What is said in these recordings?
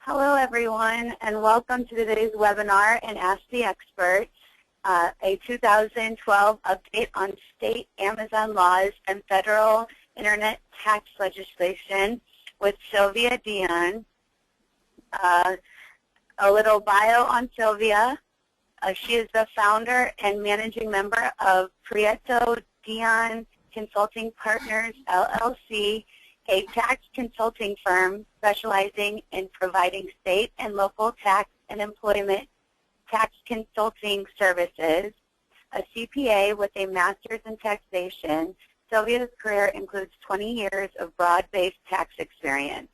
Hello, everyone, and welcome to today's webinar and Ask the Expert, a 2012 update on state Amazon laws and federal internet tax legislation with Sylvia Dion. A little bio on Sylvia. She is the founder and managing member of PrietoDion Consulting Partners, LLC, a tax consulting firm specializing in providing state and local tax and employment tax consulting services, a CPA with a master's in taxation. Sylvia's career includes 20 years of broad-based tax experience.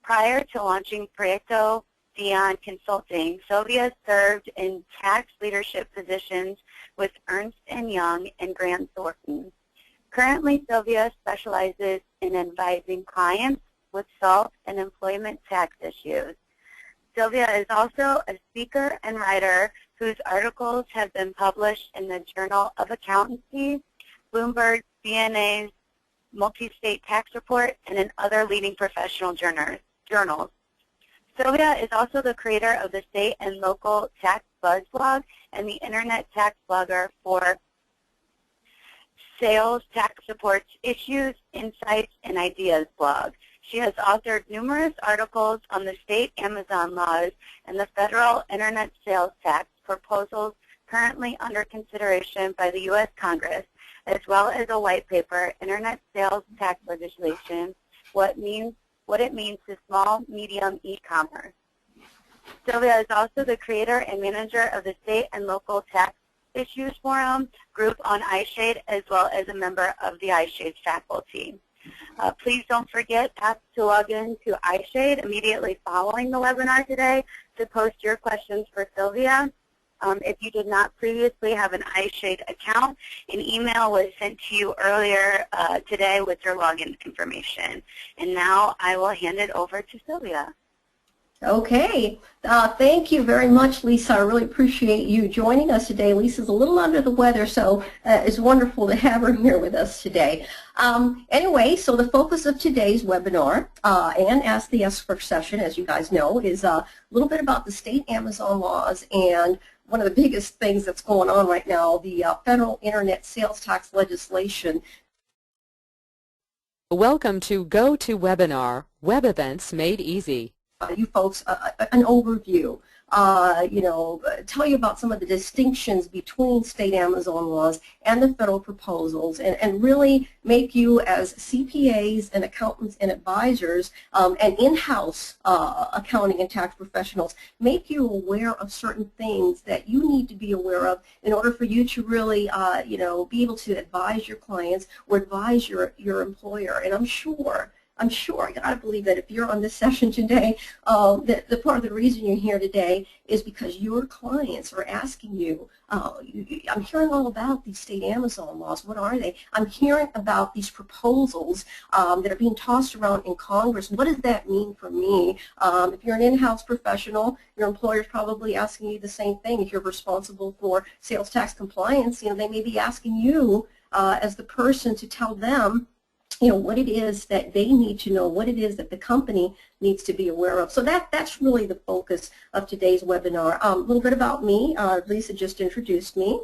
Prior to launching PrietoDion Consulting, Sylvia served in tax leadership positions with Ernst & Young and Grant Thornton. Currently, Sylvia specializes in advising clients with SALT and employment tax issues. Sylvia is also a speaker and writer whose articles have been published in the Journal of Accountancy, Bloomberg, CNA's Multi-State Tax Report, and in other leading professional journals. Sylvia is also the creator of the State and Local Tax Buzz blog and the Internet Tax Blogger for Sales Tax Supports Issues, Insights, and Ideas blog. She has authored numerous articles on the state Amazon laws and the federal internet sales tax proposals currently under consideration by the U.S. Congress, as well as a white paper, Internet Sales Tax Legislation, what it means to small, medium e-commerce. Sylvia is also the creator and manager of the State and Local Tax Issues Forum group on iShade, as well as a member of the iShade faculty. Please don't forget to log in to iShade immediately following the webinar today to post your questions for Sylvia. If you did not previously have an iShade account, an email was sent to you earlier today with your login information. And now I will hand it over to Sylvia. Okay, thank you very much, Lisa. I really appreciate you joining us today. Lisa's a little under the weather, so it's wonderful to have her here with us today. Anyway, so the focus of today's webinar and Ask the Expert session, as you guys know, is a little bit about the state Amazon laws and one of the biggest things that's going on right now, the federal internet sales tax legislation. Welcome to GoToWebinar, Web Events Made Easy. You folks an overview, tell you about some of the distinctions between state Amazon laws and the federal proposals, and really make you as CPAs and accountants and advisors and in-house accounting and tax professionals, make you aware of certain things that you need to be aware of in order for you to really, be able to advise your clients or advise your employer. And I'm sure, I got to believe that if you're on this session today, that the part of the reason you're here today is because your clients are asking you, I'm hearing all about these state Amazon laws. What are they? I'm hearing about these proposals that are being tossed around in Congress. What does that mean for me? If you're an in-house professional, your employer's probably asking you the same thing. If you're responsible for sales tax compliance, they may be asking you as the person to tell them what it is that they need to know, what it is that the company needs to be aware of. So that's really the focus of today's webinar. A little bit about me. Lisa just introduced me.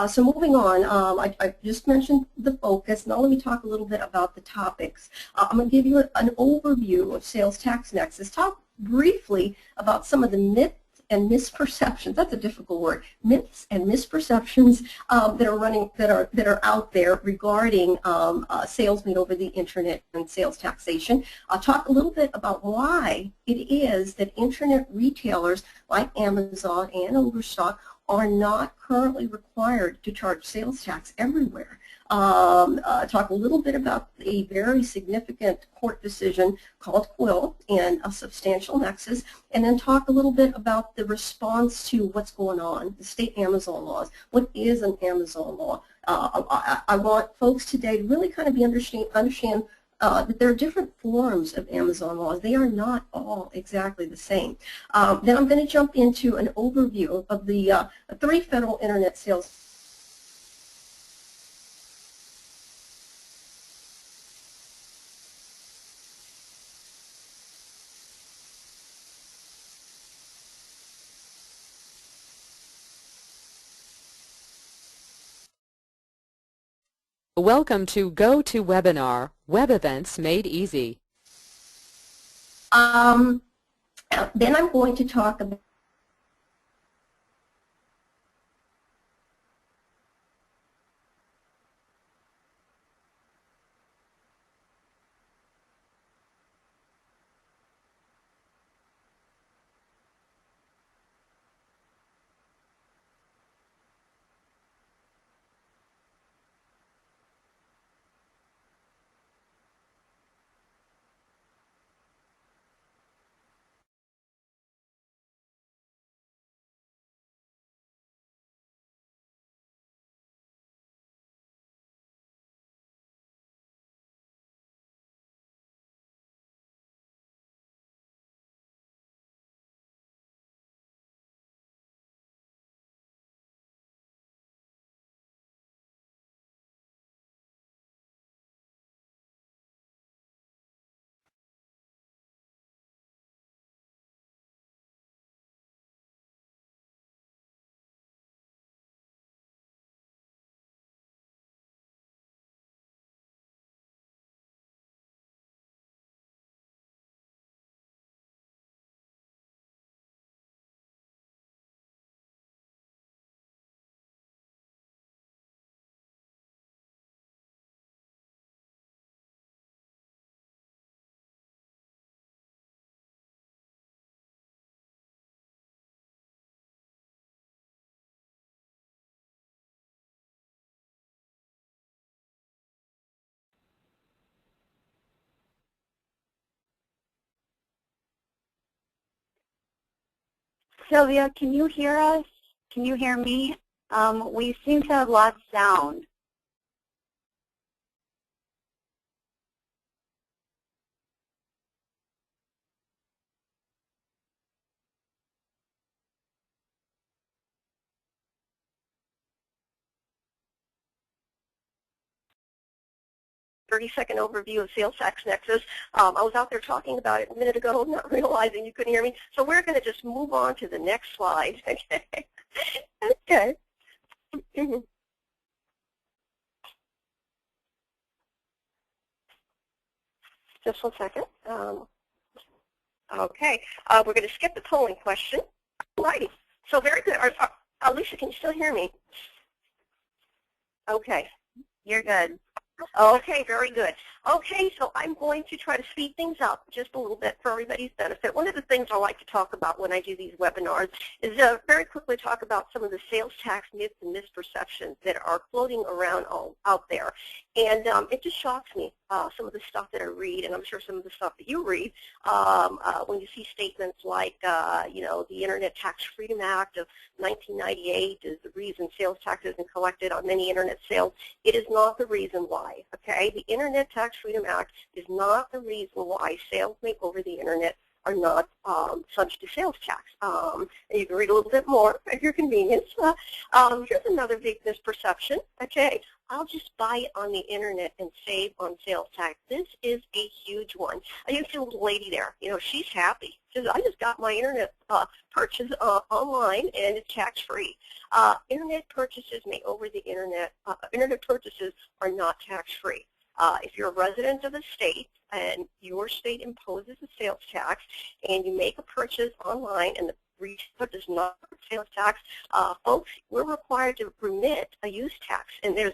So moving on, I just mentioned the focus. Now let me talk a little bit about the topics. I'm going to give you an overview of Sales Tax Nexus. Talk briefly about some of the myths and misperceptions. That's a difficult word. Myths and misperceptions that are out there regarding sales made over the internet and sales taxation. I'll talk a little bit about why it is that internet retailers like Amazon and Overstock are not currently required to charge sales tax everywhere. Talk a little bit about a very significant court decision called Quill and a substantial nexus, and then talk a little bit about the response to what's going on, the state Amazon laws. What is an Amazon law? I want folks today to really kind of understand that there are different forms of Amazon laws. They are not all exactly the same. Then I'm going to jump into an overview of the 3 federal internet sales Welcome to GoToWebinar, Web Events Made Easy. Then I'm going to talk about 'Sylvia, can you hear us? Can you hear me? We seem to have lost sound. a 30-second overview of sales tax nexus. I was out there talking about it a minute ago, not realizing you couldn't hear me. So we're going to just move on to the next slide. Okay. Okay. Just 1 second. Okay. We're going to skip the polling question. Alrighty. So very good. Alicia, can you still hear me? Okay. You're good. Okay, very good. Okay, so I'm going to try to speed things up just a little bit for everybody's benefit. One of the things I like to talk about when I do these webinars is very quickly talk about some of the sales tax myths and misperceptions that are floating around out there. And it just shocks me, some of the stuff that I read, and I'm sure some of the stuff that you read, when you see statements like, you know, the Internet Tax Freedom Act of 1998 is the reason sales tax isn't collected on many Internet sales. It is not the reason why, okay? The Internet Tax Freedom Act is not the reason why sales made over the Internet are not subject to sales tax. And you can read a little bit more at your convenience. Here's another big misperception, okay? I'll just buy it on the Internet and save on sales tax. This is a huge one. You see a little lady there, you know, she's happy. She says, I just got my Internet purchase online and it's tax-free. Internet purchases made over the Internet, Internet purchases are not tax-free. If you're a resident of a state and your state imposes a sales tax and you make a purchase online and the retailer does not pay sales tax, folks, we're required to remit a use tax, and there's,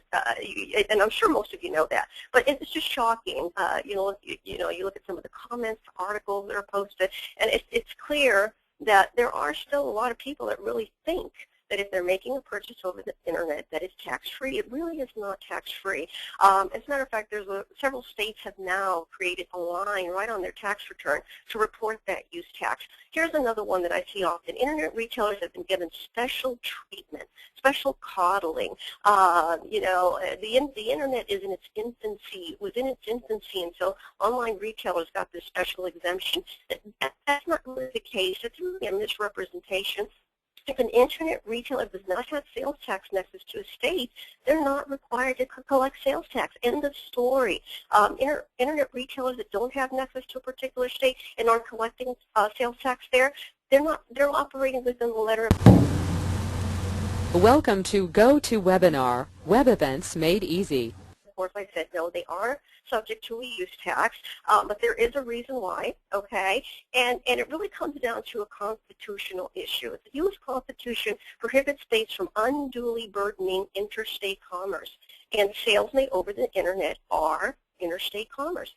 and I'm sure most of you know that, but it's just shocking. You know, you look at some of the comments, articles that are posted, and it's clear that there are still a lot of people that really think that if they're making a purchase over the Internet that it's tax-free. It really is not tax-free. As a matter of fact, there's several states have now created a line right on their tax return to report that use tax. Here's another one that I see often. Internet retailers have been given special treatment, special coddling. You know, the Internet is in its infancy, and so online retailers got this special exemption. That's not really the case. It's really a misrepresentation. If an Internet retailer does not have sales tax nexus to a state, they're not required to collect sales tax. End of story. Internet retailers that don't have nexus to a particular state and aren't collecting sales tax there, they're operating within the letter of. Welcome to GoToWebinar, Web Events Made Easy. of course, I said, no, they are subject to a use tax, but there is a reason why, okay? And it really comes down to a constitutional issue. The U.S. Constitution prohibits states from unduly burdening interstate commerce, and sales made over the Internet are interstate commerce.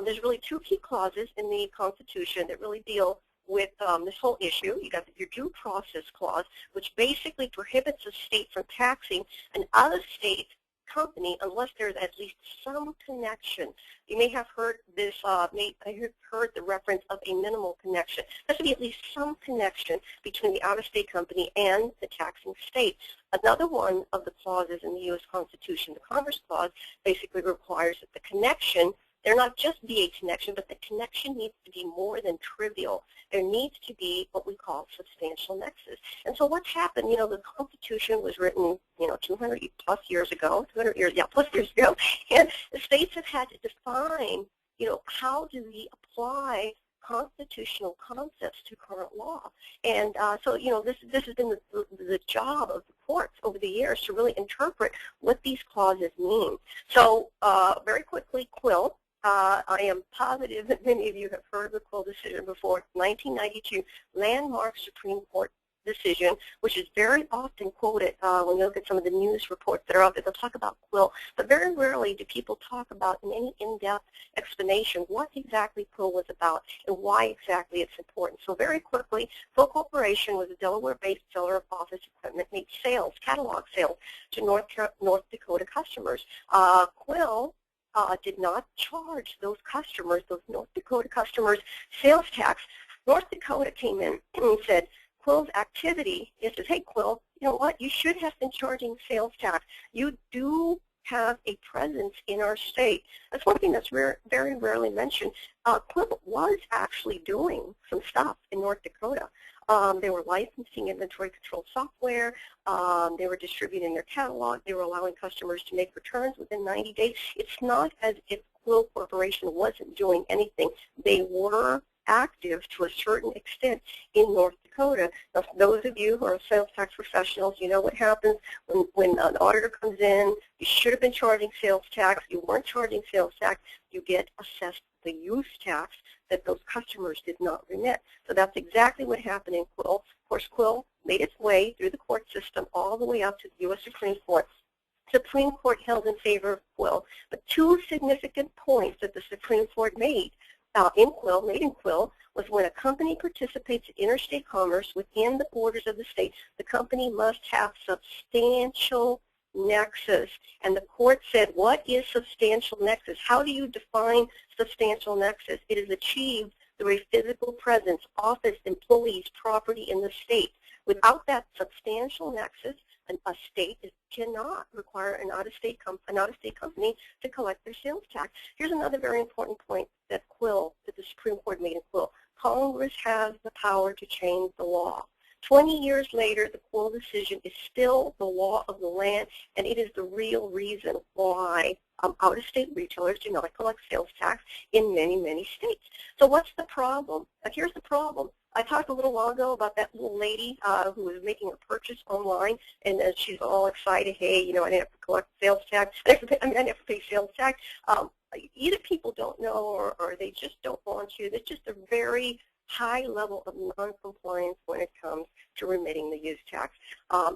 There's really two key clauses in the Constitution that really deal with this whole issue. You got your due process clause, which basically prohibits a state from taxing an out-of-state company unless there's at least some connection. You may have heard this, heard the reference of a minimal connection. There has to be at least some connection between the out-of-state company and the taxing state. Another one of the clauses in the U.S. Constitution, the Commerce Clause, basically requires that the connection, there not just be a connection, but the connection needs to be more than trivial. There needs to be what we call substantial nexus. And so what's happened, the Constitution was written, 200 plus years ago, 200 years, plus years ago, and the states have had to define, how do we apply constitutional concepts to current law. And so, this has been the job of the courts over the years to really interpret what these clauses mean. So very quickly, Quill. I am positive that many of you have heard of the Quill decision before. 1992 landmark Supreme Court decision, which is very often quoted when you look at some of the news reports that are out there. They'll talk about Quill, but very rarely do people talk about in any in-depth explanation what exactly Quill was about and why exactly it's important. So very quickly, Quill Corporation was a Delaware-based seller of office equipment, made sales, catalog sales to North Dakota customers. Quill did not charge those customers, those North Dakota customers, sales tax. North Dakota came in and said, Quill's activity is to, hey, Quill, you know what, you should have been charging sales tax. You do have a presence in our state. That's one thing that's very rarely mentioned. Quill was actually doing some stuff in North Dakota. They were licensing inventory control software. They were distributing their catalog. They were allowing customers to make returns within 90 days. It's not as if Quill Corporation wasn't doing anything. They were active to a certain extent in North Dakota. Now, for those of you who are sales tax professionals, you know what happens when an auditor comes in. You should have been charging sales tax. You weren't charging sales tax. You get assessed the use tax that those customers did not remit. So that's exactly what happened in Quill. Of course, Quill made its way through the court system all the way up to the U.S. Supreme Court. Supreme Court held in favor of Quill. But two significant points that the Supreme Court made in Quill, was when a company participates in interstate commerce within the borders of the state, the company must have substantial nexus. And the court said, what is substantial nexus? How do you define substantial nexus? It is achieved through a physical presence, office, employees, property in the state. Without that substantial nexus, a state cannot require an out-of-state company to collect their sales tax. Here's another very important point that the Supreme Court made in Quill. Congress has the power to change the law. 20 years later, the Quill decision is still the law of the land, and it is the real reason why out-of-state retailers do not collect sales tax in many, many states. So what's the problem? Here's the problem. I talked a little while ago about that little lady who was making a purchase online, and she's all excited, hey, I didn't have to collect sales tax. I didn't have to pay sales tax. Either people don't know or they just don't want to. There's just a very high level of noncompliance when it comes to remitting the use tax.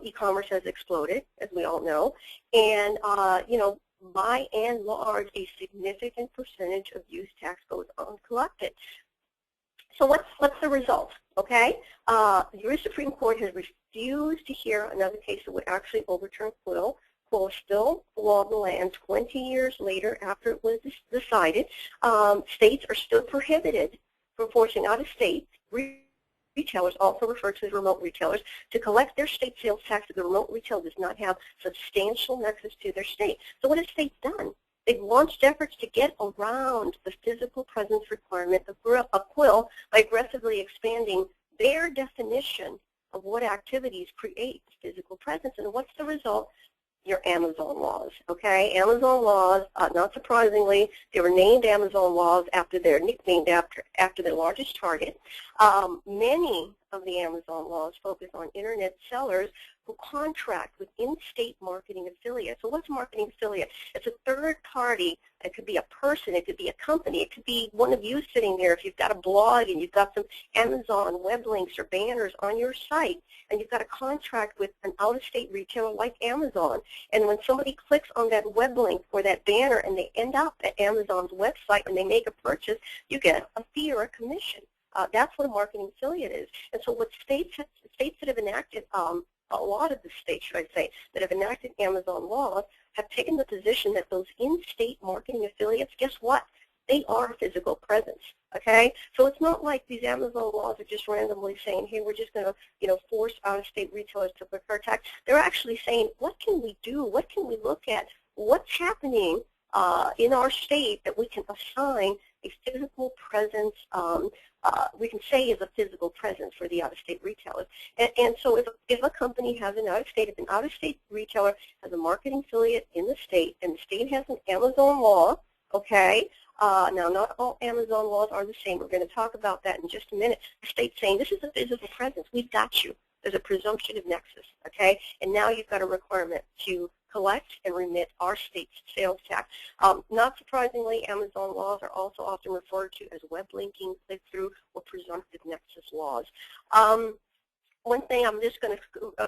E-commerce has exploded, as we all know, and by and large, a significant percentage of use tax goes uncollected. So what's the result? Okay, the U.S. Supreme Court has refused to hear another case that would actually overturn Quill. Quill is still the law of the land 20 years later after it was decided. States are still prohibited from forcing out-of-state retailers, also referred to as remote retailers, to collect their state sales tax if the remote retailer does not have substantial nexus to their state. So what have states done? They've launched efforts to get around the physical presence requirement of Quill by aggressively expanding their definition of what activities create physical presence. And what's the result? Your Amazon laws, okay? Amazon laws, not surprisingly, they were named Amazon laws after they're nicknamed after their largest target. Many of the Amazon laws focus on Internet sellers who contract with in-state marketing affiliates. So what's a marketing affiliate? It's a third party. It could be a person. It could be a company. It could be one of you sitting there. If you've got a blog and you've got some Amazon web links or banners on your site, and you've got a contract with an out-of-state retailer like Amazon, and when somebody clicks on that web link or that banner and they end up at Amazon's website and they make a purchase, you get a fee or a commission. That's what a marketing affiliate is. And so what states that have enacted, a lot of the states, should I say, that have enacted Amazon laws have taken the position that those in-state marketing affiliates, guess what? They are a physical presence, okay? So it's not like these Amazon laws are just randomly saying, hey, we're just going to, force out-of-state retailers to pay our tax. They're actually saying, what can we do? What can we look at? What's happening in our state that we can assign a physical presence, we can say is a physical presence for the out-of-state retailers. And so if a company has an out-of-state, if an out-of-state retailer has a marketing affiliate in the state, and the state has an Amazon law, okay, now not all Amazon laws are the same. We're going to talk about that in just a minute. The state's saying this is a physical presence. We've got you. There's a presumption of nexus, okay? And now you've got a requirement to collect and remit our state's sales tax. Not surprisingly, Amazon laws are also often referred to as web linking, click-through, or presumptive nexus laws. One thing I'm going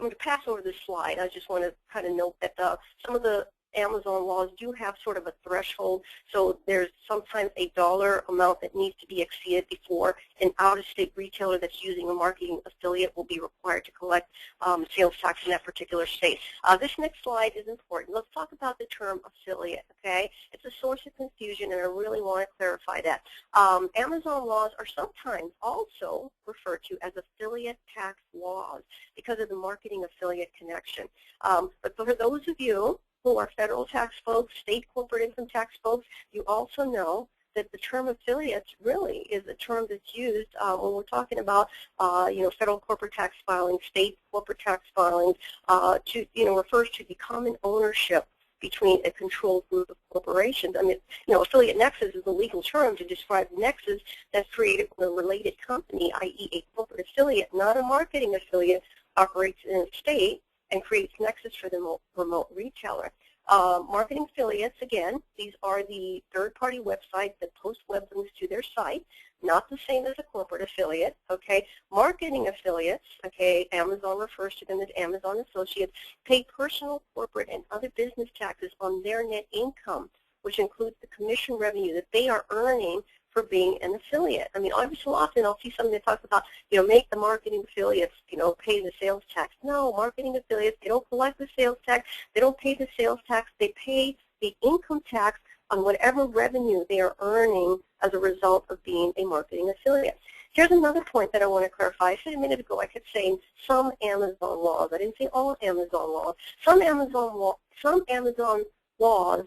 to pass over this slide. I just want to kind of note that some of the Amazon laws do have sort of a threshold, so there's sometimes a dollar amount that needs to be exceeded before an out-of-state retailer that's using a marketing affiliate will be required to collect sales tax in that particular state. This next slide is important. Let's talk about the term affiliate, okay? It's a source of confusion, and I really want to clarify that. Amazon laws are sometimes also referred to as affiliate tax laws because of the marketing affiliate connection. But for those of you who are federal tax folks, state corporate income tax folks, you also know that the term affiliates really is a term that's used when we're talking about, federal corporate tax filings, state corporate tax filings, refers to the common ownership between a controlled group of corporations. I mean, affiliate nexus is a legal term to describe nexus that's created when a related company, i.e. a corporate affiliate, not a marketing affiliate, operates in a state and creates nexus for the remote retailer. Marketing affiliates, again, these are the third-party websites that post web links to their site, not the same as a corporate affiliate, okay? Marketing affiliates, okay, Amazon refers to them as Amazon Associates, pay personal, corporate, and other business taxes on their net income, which includes the commission revenue that they are earning for being an affiliate. I mean, every so often I'll see something that talks about, make the marketing affiliates, pay the sales tax. No, marketing affiliates, they don't collect the sales tax. They don't pay the sales tax. They pay the income tax on whatever revenue they are earning as a result of being a marketing affiliate. Here's another point that I want to clarify. I said a minute ago I kept saying some Amazon laws. I didn't say all Amazon laws. Some Amazon laws,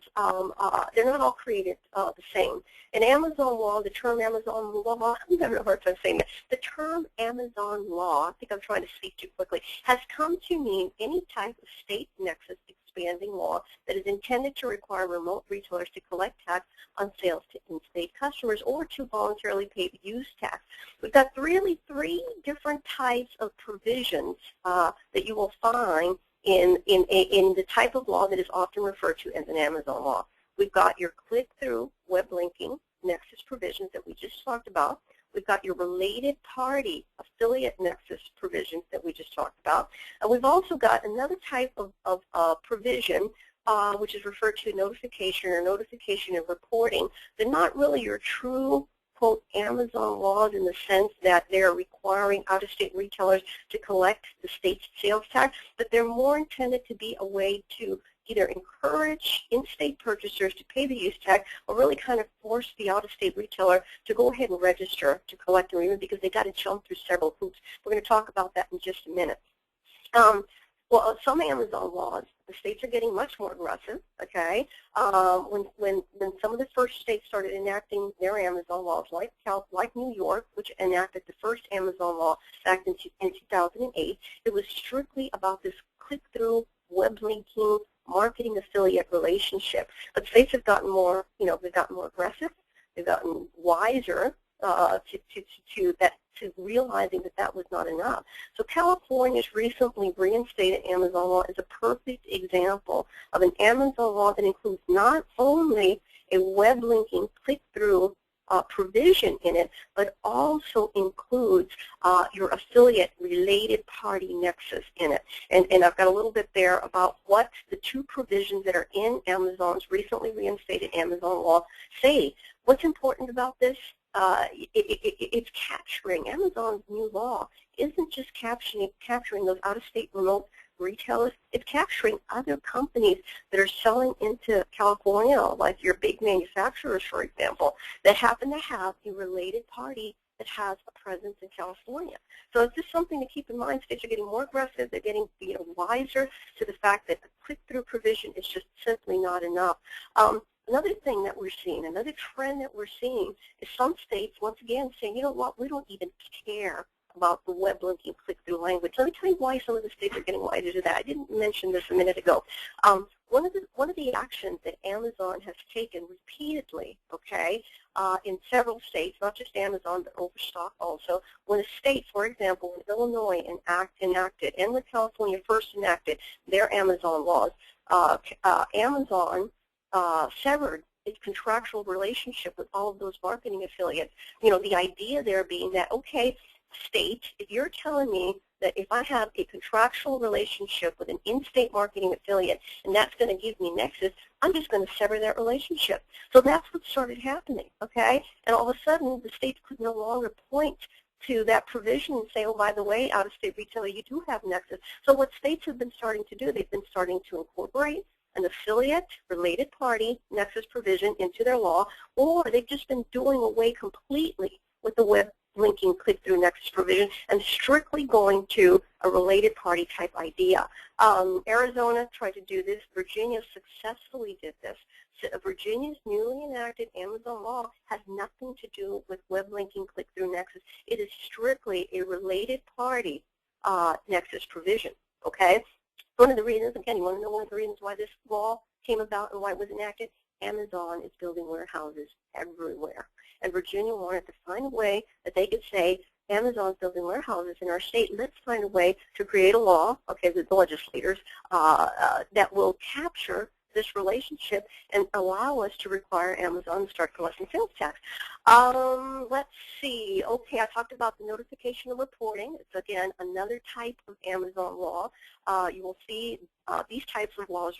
they're not all created the same. In Amazon law, the term Amazon law, I'm having a hard time saying that. The term Amazon law, I think I'm trying to speak too quickly, has come to mean any type of state nexus expanding law that is intended to require remote retailers to collect tax on sales to in-state customers or to voluntarily pay the use tax. We've got really three different types of provisions that you will find in the type of law that is often referred to as an Amazon law. We've got your click-through web linking nexus provisions that we just talked about. We've got your related party affiliate nexus provisions that we just talked about. And we've also got another type of provision which is referred to notification or notification and reporting. They're not really your true quote Amazon laws in the sense that they're requiring out-of-state retailers to collect the state's sales tax, but they're more intended to be a way to either encourage in-state purchasers to pay the use tax or really kind of force the out-of-state retailer to go ahead and register to collect and remit because they got to jump through several hoops. We're going to talk about that in just a minute. Well, some Amazon laws, the states are getting much more aggressive, okay? When some of the first states started enacting their Amazon laws, like New York, which enacted the first Amazon law back in 2008, it was strictly about this click-through, web linking, marketing affiliate relationship. But states have gotten more, they've gotten more aggressive, they've gotten wiser to that to realizing that that was not enough. So California's recently reinstated Amazon law is a perfect example of an Amazon law that includes not only a web linking click-through provision in it, but also includes your affiliate related party nexus in it. And I've got a little bit there about what the two provisions that are in Amazon's recently reinstated Amazon law say. What's important about this? It's capturing, Amazon's new law isn't just capturing those out-of-state remote retailers, it's capturing other companies that are selling into California, like your big manufacturers, for example, that happen to have a related party that has a presence in California. So it's just something to keep in mind. States are getting more aggressive. They're getting wiser to the fact that the click-through provision is just simply not enough. Another thing that we're seeing, another trend that we're seeing is some states, once again, saying, you know what, we don't even care about the web linking click-through language. Let me tell you why some of the states are getting wiser to that. I didn't mention this a minute ago. One of the actions that Amazon has taken repeatedly, okay, in several states, not just Amazon, but Overstock also, when a state, for example, when Illinois enacted, and when California first enacted their Amazon laws, Amazon severed its contractual relationship with all of those marketing affiliates. You know, the idea there being that, okay, state, if you're telling me that if I have a contractual relationship with an in-state marketing affiliate and that's going to give me nexus, I'm just going to sever that relationship. So that's what started happening, okay? And all of a sudden, the states could no longer point to that provision and say, oh, by the way, out-of-state retailer, you do have nexus. So what states have been starting to do, they've been starting to incorporate an affiliate related party nexus provision into their law, or they've just been doing away completely with the web linking click-through nexus provision and strictly going to a related party type idea. Arizona tried to do this. Virginia successfully did this. So Virginia's newly enacted Amazon law has nothing to do with web linking click-through nexus. It is strictly a related party nexus provision, okay? One of the reasons, again, you want to know one of the reasons why this law came about and why it was enacted? Amazon is building warehouses everywhere. And Virginia wanted to find a way that they could say, Amazon's building warehouses in our state. Let's find a way to create a law, okay, with the legislators, that will capture this relationship and allow us to require Amazon to start collecting sales tax. Let's see. Okay, I talked about the notification of reporting. It's, again, another type of Amazon law. You will see these types of laws,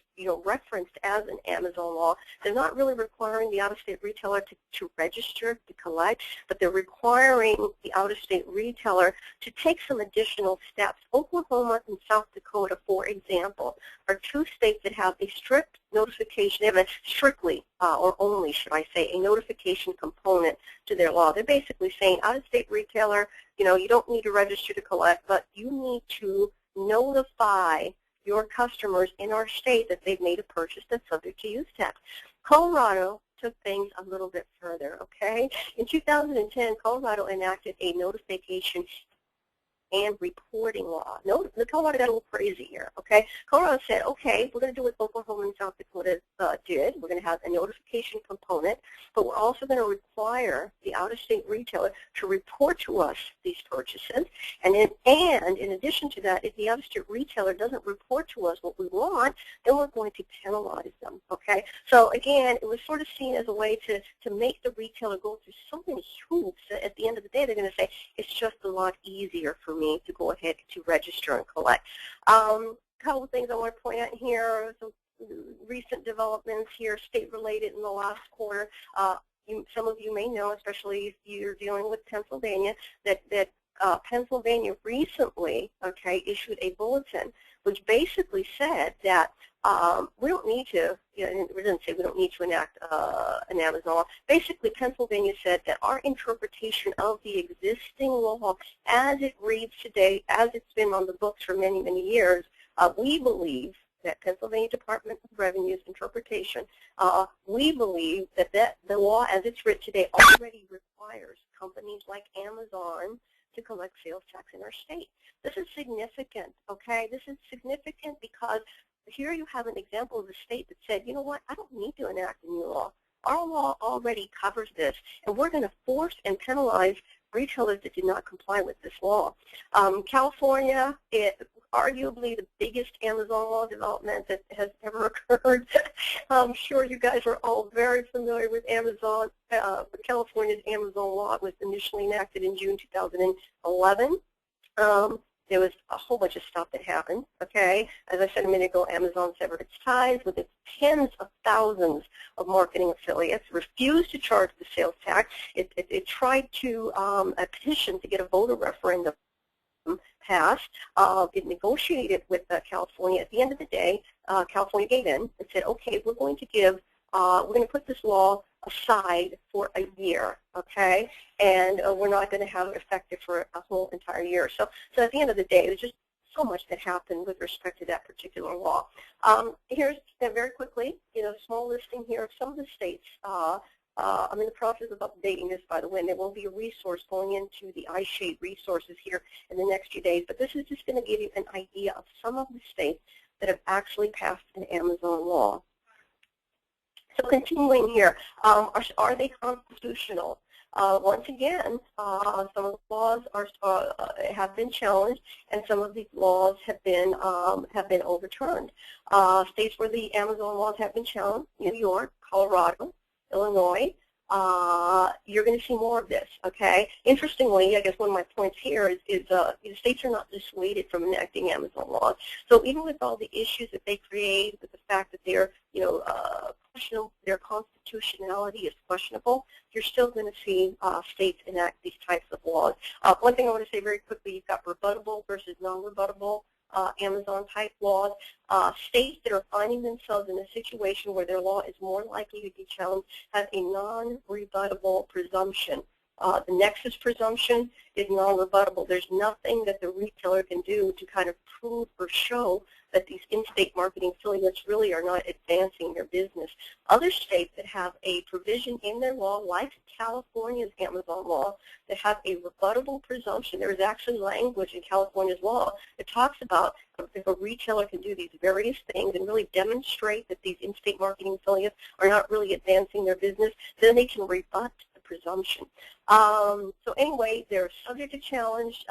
referenced as an Amazon law. They're not really requiring the out-of-state retailer to register, to collect, but they're requiring the out-of-state retailer to take some additional steps. Oklahoma and South Dakota, for example, are two states that have a strict notification, they have a strictly, or only, should I say, a notification component to their law. They're basically saying, out-of-state retailer, you don't need to register to collect, but you need to notify your customers in our state that they've made a purchase that's subject to use tax. Colorado took things a little bit further, okay? In 2010, Colorado enacted a notification and reporting law. No, the Colorado got a little crazy here, okay? Colorado said, okay, we're going to do what Oklahoma and South Dakota did. We're going to have a notification component, but we're also going to require the out-of-state retailer to report to us these purchases. And in addition to that, if the out-of-state retailer doesn't report to us what we want, then we're going to penalize them, okay? So again, it was sort of seen as a way to make the retailer go through so many hoops that at the end of the day, they're going to say, it's just a lot easier for me to go ahead to register and collect. A couple of things I want to point out here, some recent developments here, state-related in the last quarter. Some of you may know, especially if you're dealing with Pennsylvania, that Pennsylvania recently, okay, issued a bulletin which basically said that we don't need to, it doesn't say we don't need to enact an Amazon law. Basically, Pennsylvania said that our interpretation of the existing law as it reads today, as it's been on the books for many, many years, we believe that Pennsylvania Department of Revenue's interpretation, we believe that the law as it's written today already requires companies like Amazon to collect sales tax in our state. This is significant, okay? This is significant because here you have an example of a state that said, you know what, I don't need to enact a new law. Our law already covers this, and we're going to force and penalize retailers that did not comply with this law. California, arguably the biggest Amazon law development that has ever occurred. I'm sure you guys are all very familiar with Amazon. California's Amazon law was initially enacted in June 2011. There was a whole bunch of stuff that happened, okay? As I said a minute ago, Amazon severed its ties with its tens of thousands of marketing affiliates, refused to charge the sales tax. It tried to a petition to get a voter referendum passed. It negotiated with California. At the end of the day, California gave in and said, okay, we're going to put this law aside for a year, okay? And we're not going to have it effective for a whole entire year. So at the end of the day, there's just so much that happened with respect to that particular law. Here's very quickly, a small listing here of some of the states. I'm in the process of updating this, by the way, and there will be a resource going into the iShade resources here in the next few days. But this is just going to give you an idea of some of the states that have actually passed an Amazon law. So continuing here, are they constitutional? Once again, some of the laws have been challenged, and some of these laws have been overturned. States where the Amazon laws have been challenged: New York, Colorado, Illinois. You're going to see more of this, okay? Interestingly, I guess one of my points here is states are not dissuaded from enacting Amazon laws. So even with all the issues that they create, with the fact that they're, questionable, their constitutionality is questionable, you're still going to see states enact these types of laws. One thing I want to say very quickly, you've got rebuttable versus non-rebuttable Amazon-type laws. States that are finding themselves in a situation where their law is more likely to be challenged have a non-rebuttable presumption. The nexus presumption is non-rebuttable. There's nothing that the retailer can do to kind of prove or show that these in-state marketing affiliates really are not advancing their business. Other states that have a provision in their law, like California's Amazon law, that have a rebuttable presumption. There is actually language in California's law that talks about if a retailer can do these various things and really demonstrate that these in-state marketing affiliates are not really advancing their business, then they can rebut the presumption. So anyway, they're subject to challenge.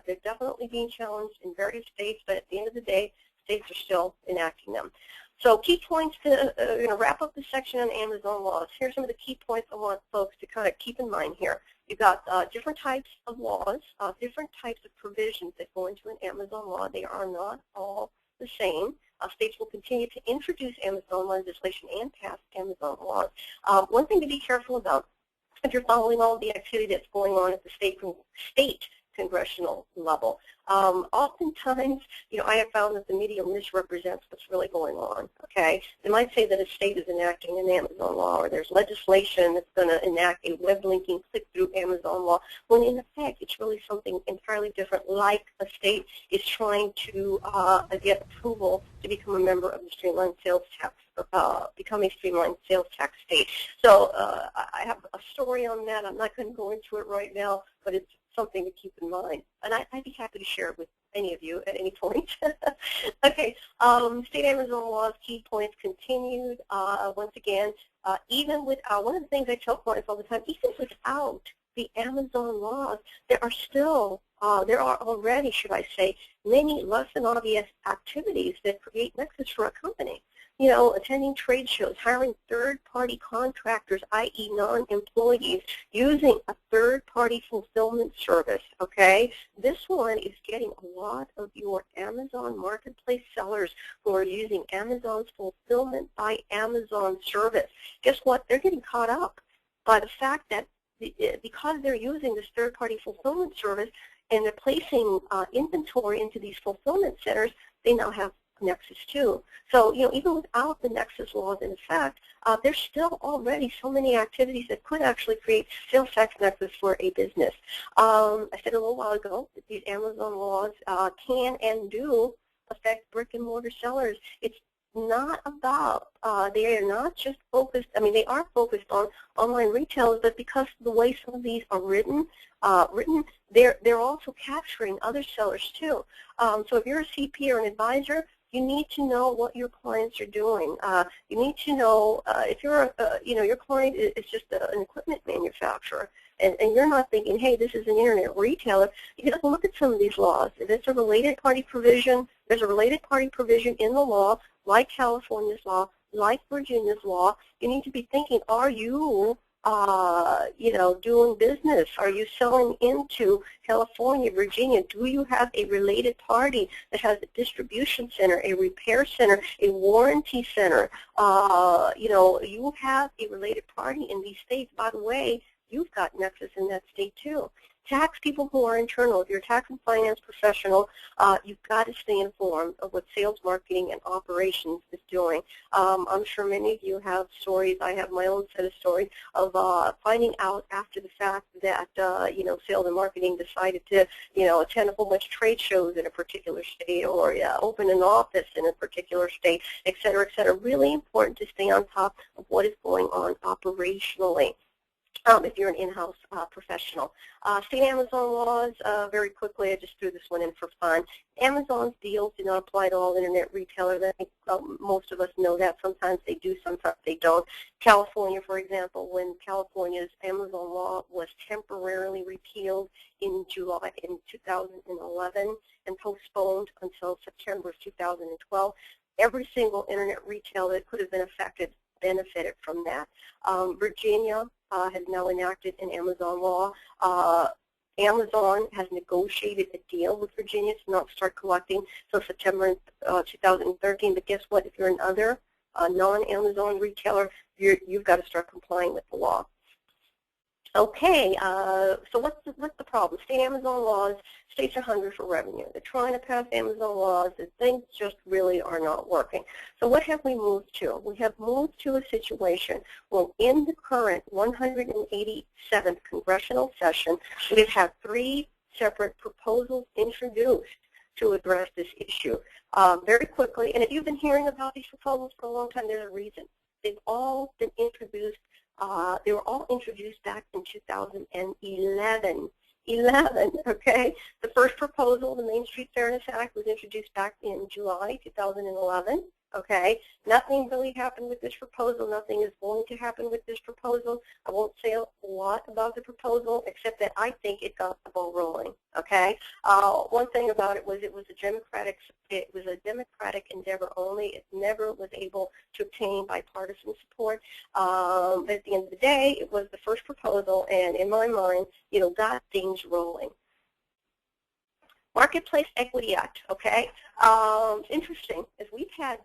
They're definitely being challenged in various states, but at the end of the day, states are still enacting them. So key points to wrap up the section on Amazon laws. Here's some of the key points I want folks to kind of keep in mind here. You've got different types of laws, different types of provisions that go into an Amazon law. They are not all the same. States will continue to introduce Amazon legislation and pass Amazon laws. One thing to be careful about, if you're following all the activity that's going on at the state congressional level. Oftentimes, I have found that the media misrepresents what's really going on, okay? They might say that a state is enacting an Amazon law, or there's legislation that's going to enact a web linking click-through Amazon law, when in effect it's really something entirely different, like a state is trying to get approval to become a member of the streamlined sales tax, become a streamlined sales tax state. So I have a story on that. I'm not going to go into it right now, but it's something to keep in mind. And I'd be happy to share it with any of you at any point. Okay, state Amazon laws, key points continued. Once again, even without, one of the things I tell clients all the time, even without the Amazon laws, there are already, should I say, many less than obvious activities that create nexus for a company. Attending trade shows, hiring third-party contractors, i.e. non-employees, using a third-party fulfillment service, okay? This one is getting a lot of your Amazon marketplace sellers who are using Amazon's Fulfillment by Amazon service. Guess what? They're getting caught up by the fact that because they're using this third-party fulfillment service and they're placing inventory into these fulfillment centers, they now have nexus too. So, even without the nexus laws in effect, there's still already so many activities that could actually create sales tax nexus for a business. I said a little while ago that these Amazon laws can and do affect brick and mortar sellers. It's not about, they are not just focused, they are focused on online retailers, but because of the way some of these are written, they're also capturing other sellers too. So if you're a CP or an advisor, you need to know what your clients are doing. You need to know if you're, your client is just an equipment manufacturer. and you're not thinking, hey, this is an internet retailer, you have to look at some of these laws. If it's a related party provision, there's a related party provision in the law, like California's law, like Virginia's law. You need to be thinking, are you doing business? Are you selling into California, Virginia? Do you have a related party that has a distribution center, a repair center, a warranty center? You have a related party in these states. By the way, you've got nexus in that state too. Tax people who are internal, if you're a tax and finance professional, you've got to stay informed of what sales, marketing, and operations is doing. I'm sure many of you have stories. I have my own set of stories of finding out after the fact that, sales and marketing decided to, attend a whole bunch of trade shows in a particular state or open an office in a particular state, et cetera, et cetera. Really important to stay on top of what is going on operationally. If you're an in-house professional. State Amazon laws, very quickly, I just threw this one in for fun. Amazon's deals do not apply to all internet retailers. I think most of us know that. Sometimes they do, sometimes they don't. California, for example, when California's Amazon law was temporarily repealed in July in 2011 and postponed until September of 2012, every single internet retailer that could have been affected benefited from that. Virginia has now enacted an Amazon law. Amazon has negotiated a deal with Virginia to not start collecting until September 2013. But guess what? If you're another non-Amazon retailer, you've got to start complying with the law. Okay, so what's the problem? State Amazon laws, states are hungry for revenue. They're trying to pass Amazon laws, and things just really are not working. So what have we moved to? We have moved to a situation where in the current 187th Congressional session, we've had 3 separate proposals introduced to address this issue. Very quickly, and if you've been hearing about these proposals for a long time, there's a reason. They've all been introduced. They were all introduced back in 2011. Okay? The first proposal, the Main Street Fairness Act, was introduced back in July 2011. Okay? Nothing really happened with this proposal. Nothing is going to happen with this proposal. I won't say a lot about the proposal, except that I think it got the ball rolling. Okay? One thing about it was it was a Democratic endeavor only. It never was able to obtain bipartisan support. But at the end of the day, it was the first proposal, and in my mind, got things rolling. Marketplace Equity Act, okay? It's interesting, as we've had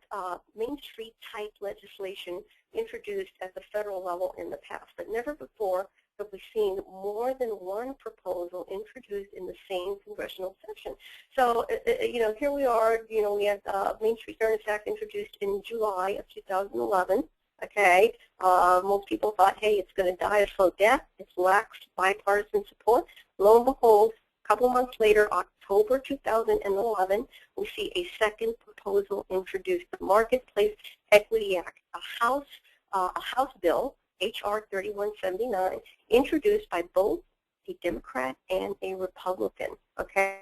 Main Street type legislation introduced at the federal level in the past, but never before have we seen more than one proposal introduced in the same congressional session. So, here we are, we had Main Street Fairness Act introduced in July of 2011. Okay, most people thought, hey, it's going to die a slow death. It's lacked bipartisan support. Lo and behold, a couple months later, October 2011, we see a second proposal introduced, the Marketplace Equity Act, a House bill, H.R. 3179, introduced by both a Democrat and a Republican. Okay.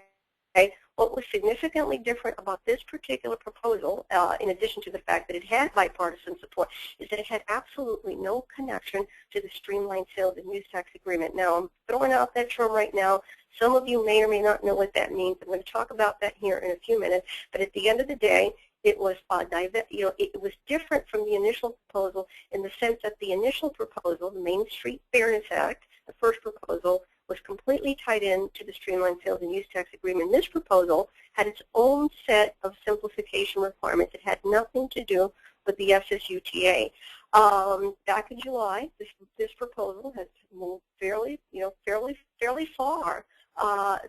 What was significantly different about this particular proposal, in addition to the fact that it had bipartisan support, is that it had absolutely no connection to the Streamlined Sales and Use Tax Agreement. Now, I'm throwing out that term right now. Some of you may or may not know what that means. I'm going to talk about that here in a few minutes. But at the end of the day, it was it was different from the initial proposal in the sense that the initial proposal, the Main Street Fairness Act, the first proposal, was completely tied in to the Streamlined Sales and Use Tax Agreement. This proposal had its own set of simplification requirements. It had nothing to do with the SSUTA. Back in July, this proposal has moved fairly far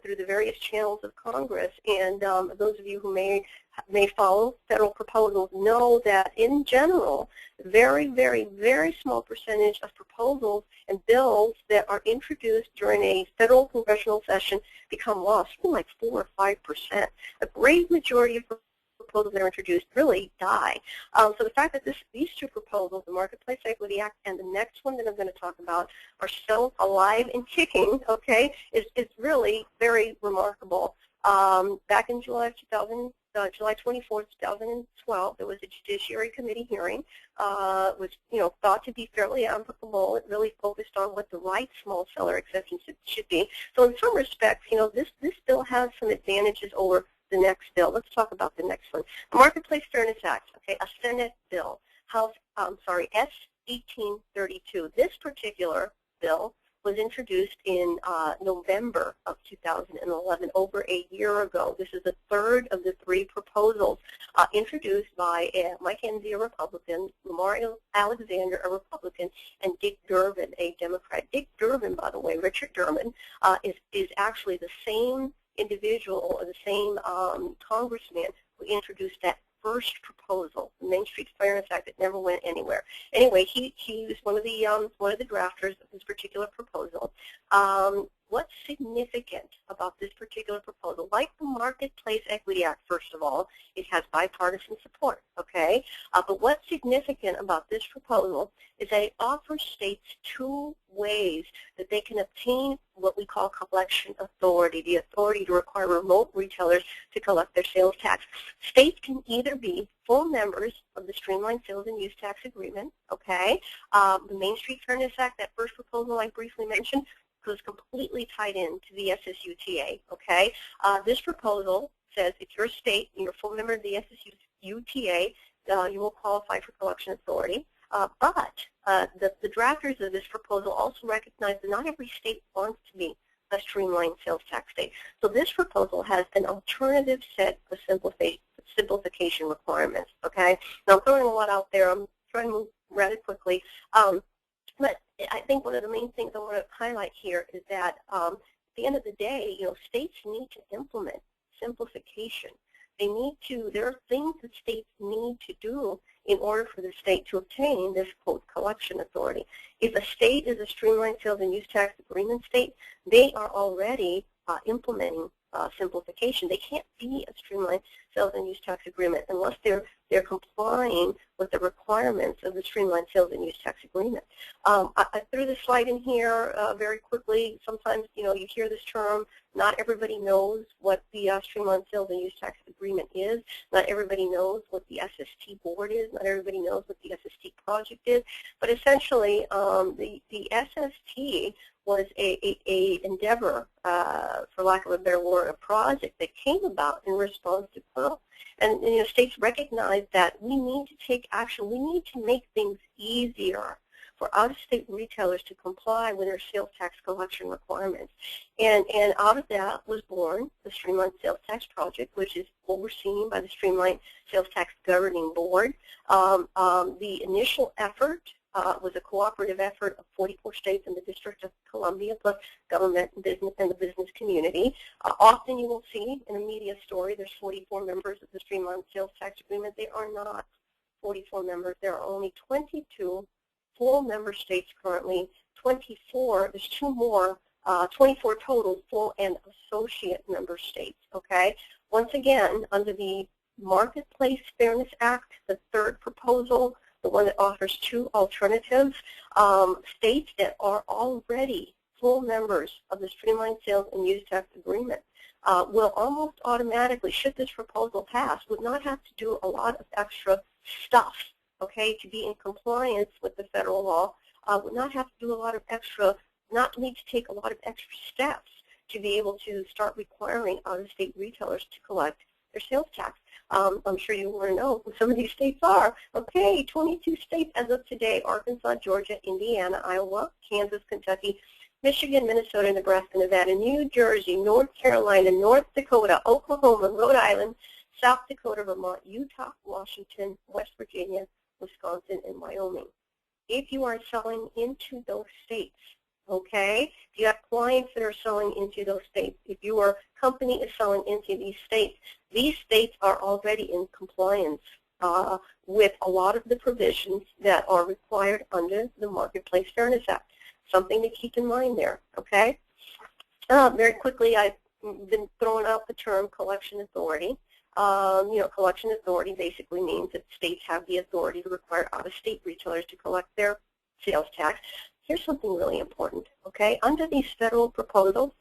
through the various channels of Congress. And those of you who may follow federal proposals know that in general, very, very, very small percentage of proposals and bills that are introduced during a federal congressional session become law, something like 4 or 5%. A great majority of proposals that are introduced really die. So the fact that these two proposals, the Marketplace Equity Act and the next one that I'm going to talk about, are still alive and kicking, okay, is really very remarkable. Back in July of July 24th, 2012, there was a Judiciary Committee hearing. It was, thought to be fairly applicable. It really focused on what the right small seller exception should be. So in some respects, this bill has some advantages over the next bill. Let's talk about the next one. The Marketplace Fairness Act, okay, a Senate bill, S 1832. This particular bill was introduced in November of 2011, over a year ago. This is the third of the three proposals introduced by Mike Enzi, a Republican, Lamar Alexander, a Republican, and Dick Durbin, a Democrat. Dick Durbin, by the way, Richard Durbin, is actually the same individual or the same congressman who introduced that first proposal, the Main Street Fairness Act, that never went anywhere. Anyway, he was one of the drafters of this particular proposal. What's significant about this particular proposal? Like the Marketplace Equity Act, first of all, it has bipartisan support, okay? But what's significant about this proposal is that it offers states two ways that they can obtain what we call collection authority, the authority to require remote retailers to collect their sales tax. States can either be full members of the Streamlined Sales and Use Tax Agreement, okay? The Main Street Fairness Act, that first proposal I briefly mentioned, was completely tied into the SSUTA, okay? This proposal says if you're a state and you're a full member of the SSUTA, you will qualify for collection authority. But the drafters of this proposal also recognize that not every state wants to be a streamlined sales tax state. So this proposal has an alternative set of simplification requirements, okay? Now I'm throwing a lot out there. I'm trying to move rather quickly. But I think one of the main things I want to highlight here is that at the end of the day, states need to implement simplification. They need to, there are things that states need to do in order for the state to obtain this, quote, collection authority. If a state is a streamlined sales and use tax agreement state, they are already implementing simplification. They can't be a streamlined sales and use tax agreement unless they're complying with the requirements of the streamlined sales and use tax agreement. I threw this slide in here very quickly. Sometimes, you hear this term. Not everybody knows what the streamlined sales and use tax agreement is. Not everybody knows what the SST board is. Not everybody knows what the SST project is. But essentially, the SST was a endeavor, for lack of a better word, a project that came about in response to COVID. And states recognize that we need to take action. We need to make things easier for out-of-state retailers to comply with their sales tax collection requirements. And out of that was born the Streamlined Sales Tax Project, which is overseen by the Streamlined Sales Tax Governing Board. The initial effort was a cooperative effort of 44 states and the District of Columbia, plus government and business and the business community. Often you will see in a media story there's 44 members of the Streamlined Sales Tax Agreement. They are not 44 members. There are only 22 full member states currently, 24, there's two more, 24 total full and associate member states, okay? Once again, under the Marketplace Fairness Act, the third proposal, the one that offers two alternatives, states that are already full members of the Streamlined Sales and Use Tax Agreement will almost automatically, should this proposal pass, would not have to do a lot of extra stuff, okay, to be in compliance with the federal law, would not have to do a lot of extra, not need to take a lot of extra steps to be able to start requiring out-of-state retailers to collect their sales tax. I'm sure you want to know who some of these states are. Okay, 22 states as of today: Arkansas, Georgia, Indiana, Iowa, Kansas, Kentucky, Michigan, Minnesota, Nebraska, Nevada, New Jersey, North Carolina, North Dakota, Oklahoma, Rhode Island, South Dakota, Vermont, Utah, Washington, West Virginia, Wisconsin, and Wyoming. If you are selling into those states, okay, if you have clients that are selling into those states, if your company is selling into these states are already in compliance with a lot of the provisions that are required under the Marketplace Fairness Act. Something to keep in mind there, okay? Very quickly, I've been throwing out the term collection authority. Collection authority basically means that states have the authority to require out-of-state retailers to collect their sales tax. Here's something really important, okay? Under these federal proposals,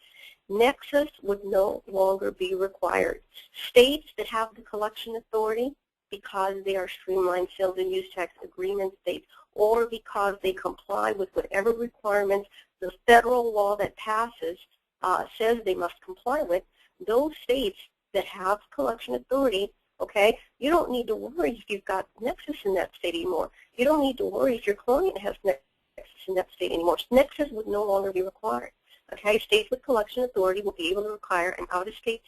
nexus would no longer be required. States that have the collection authority because they are streamlined sales and use tax agreement states, or because they comply with whatever requirements the federal law that passes says they must comply with, those states that have collection authority, okay, you don't need to worry if you've got nexus in that state anymore. You don't need to worry if your client has nexus in that state anymore. Nexus would no longer be required. Okay, states with collection authority will be able to require an out-of-state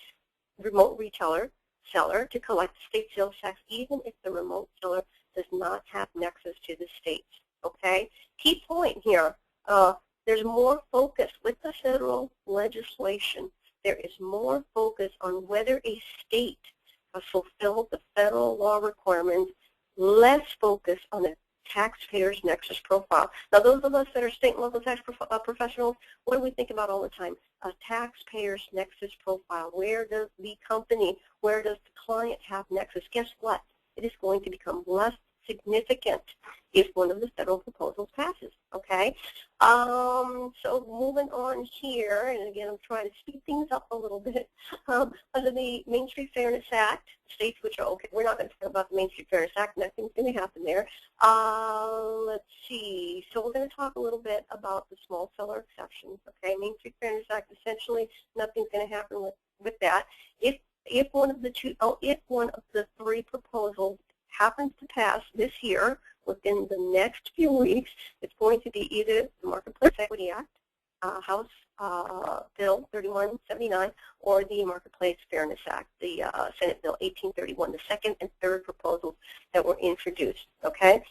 remote retailer seller to collect state sales tax even if the remote seller does not have nexus to the state. Okay, key point here, there's more focus with the federal legislation. There is more focus on whether a state has fulfilled the federal law requirements, less focus on the taxpayer's nexus profile. Now, those of us that are state and local tax professionals, what do we think about all the time? A taxpayer's nexus profile. Where does the company, where does the client have nexus? Guess what? It is going to become less significant if one of the federal proposals passes, okay? So moving on here, and again, I'm trying to speed things up a little bit. Under the Main Street Fairness Act, states which are, okay, we're not going to talk about the Main Street Fairness Act, nothing's going to happen there. Let's see, so we're going to talk a little bit about the small seller exceptions, okay? Main Street Fairness Act, essentially, nothing's going to happen with that. If one of the three proposals happens to pass this year, within the next few weeks, it's going to be either the Marketplace Equity Act, House Bill 3179, or the Marketplace Fairness Act, the Senate Bill 1831, the second and third proposals that were introduced. Okay.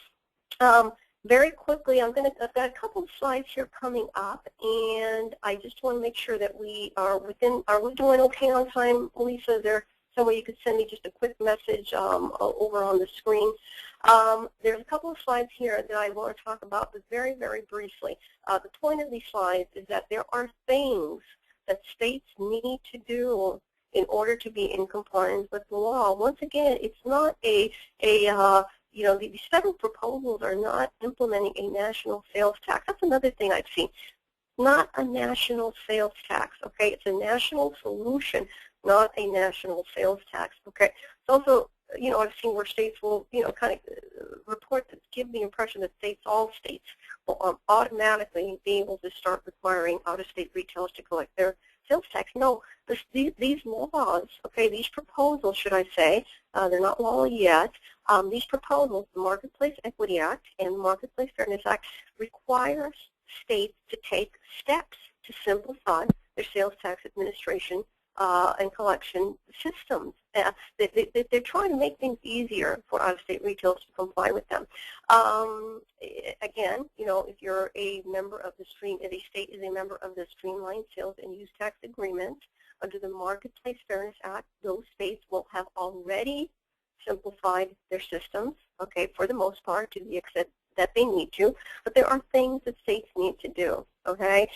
Very quickly, I've got a couple of slides here coming up, and I just want to make sure that we are within. Are we doing okay on time, Lisa? Is there some way you could send me just a quick message over on the screen? There's a couple of slides here that I want to talk about, but very, very briefly. The point of these slides is that there are things that states need to do in order to be in compliance with the law. Once again, it's not you know, these federal proposals are not implementing a national sales tax. That's another thing I've seen. Not a national sales tax, okay? It's a national solution, not a national sales tax, okay? It's also, you know, I've seen where states will, you know, kind of report that give the impression that all states will automatically be able to start requiring out-of-state retailers to collect their sales tax. No, these laws, okay, these proposals, should I say, they're not law yet. These proposals, the Marketplace Equity Act and the Marketplace Fairness Act, require states to take steps to simplify their sales tax administration and collection systems. They're trying to make things easier for out-of-state retailers to comply with them. Again, you know, if you're a member of the if a state is a member of the Streamlined Sales and Use Tax Agreement under the Marketplace Fairness Act, those states will have already simplified their systems, okay, for the most part, to the extent that they need to, but there are things that states need to do, okay?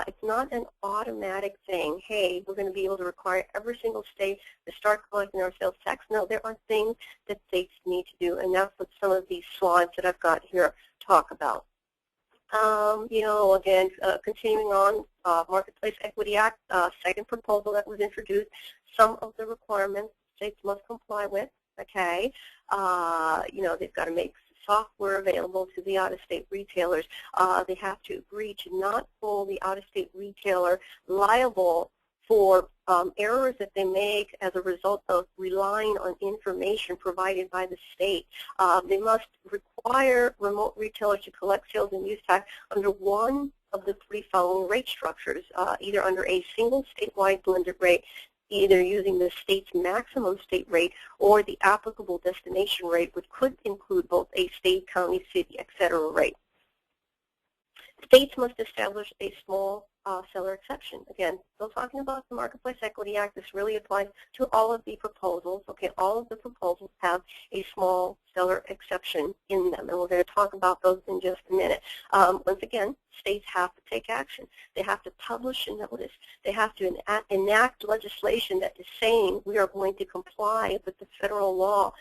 It's not an automatic thing, hey, we're going to be able to require every single state to start collecting our sales tax. No, there are things that states need to do, and that's what some of these slides that I've got here talk about. You know, again, continuing on, Marketplace Equity Act, second proposal that was introduced, some of the requirements states must comply with, okay? You know, they've got to make software available to the out-of-state retailers. They have to agree to not hold the out-of-state retailer liable for errors that they make as a result of relying on information provided by the state. They must require remote retailers to collect sales and use tax under one of the three following rate structures, either under a single statewide blended rate, either using the state's maximum state rate or the applicable destination rate, which could include both a state, county, city, etc. rate. States must establish a small seller exception. Again, still talking about the Marketplace Equity Act. This really applies to all of the proposals. Okay, all of the proposals have a small seller exception in them, and we're going to talk about those in just a minute. Once again, states have to take action. They have to publish a notice. They have to enact legislation that is saying we are going to comply with the federal law.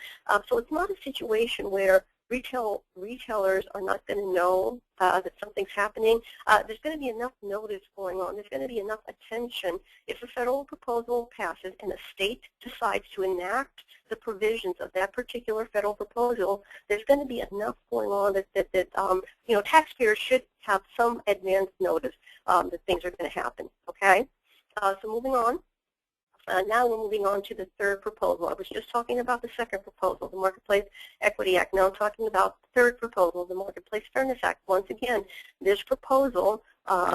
So it's not a situation where retailers are not going to know that something's happening. There's going to be enough notice going on. There's going to be enough attention. If a federal proposal passes and a state decides to enact the provisions of that particular federal proposal, there's going to be enough going on that taxpayers should have some advance notice that things are going to happen. Okay, so moving on. Now we're moving on to the third proposal. I was just talking about the second proposal, the Marketplace Equity Act. Now I'm talking about the third proposal, the Marketplace Fairness Act. Once again, this proposal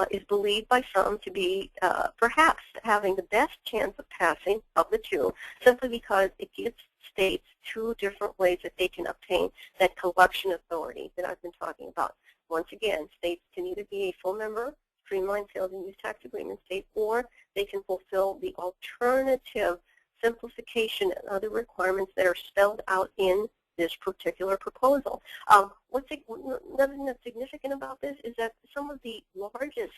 is believed by some to be perhaps having the best chance of passing of the two, simply because it gives states two different ways that they can obtain that collection authority that I've been talking about. Once again, states can either be a full member, streamlined sales and use tax agreement state, or they can fulfill the alternative simplification and other requirements that are spelled out in this particular proposal. Another thing that's significant about this is that some of the largest,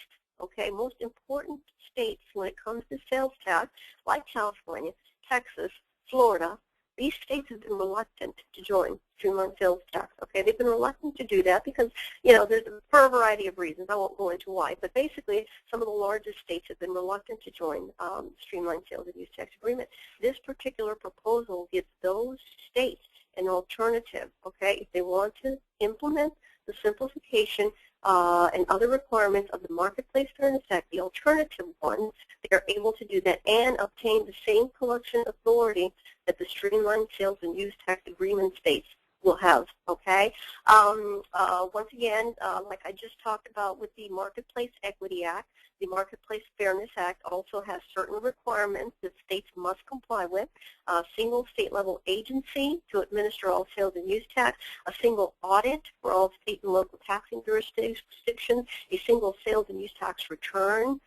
most important states when it comes to sales tax, like California, Texas, Florida, these states have been reluctant to join streamlined sales tax. They've been reluctant to do that because, there's for a variety of reasons. I won't go into why, but basically, some of the largest states have been reluctant to join streamlined sales and use tax agreement. This particular proposal gives those states an alternative. If they want to implement the simplification and other requirements of the Marketplace Fairness Act, the alternative ones, they are able to do that and obtain the same collection authority that the streamlined sales and use tax agreement states will have. Once again, like I just talked about with the Marketplace Equity Act, the Marketplace Fairness Act also has certain requirements that states must comply with. A single state-level agency to administer all sales and use tax, a single audit for all state and local taxing jurisdictions, a single sales and use tax return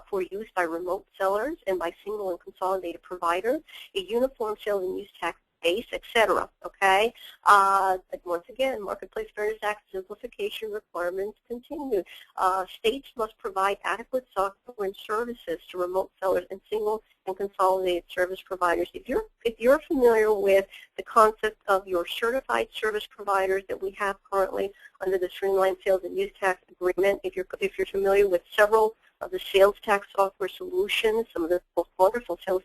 for use by remote sellers and by single and consolidated providers, a uniform sales and use tax base, etc. Once again, Marketplace Fairness Act simplification requirements continue. States must provide adequate software and services to remote sellers and single and consolidated service providers. If you're familiar with the concept of your certified service providers that we have currently under the Streamlined Sales and Use Tax Agreement, if you're familiar with several of the sales tax software solutions, some of the most wonderful sales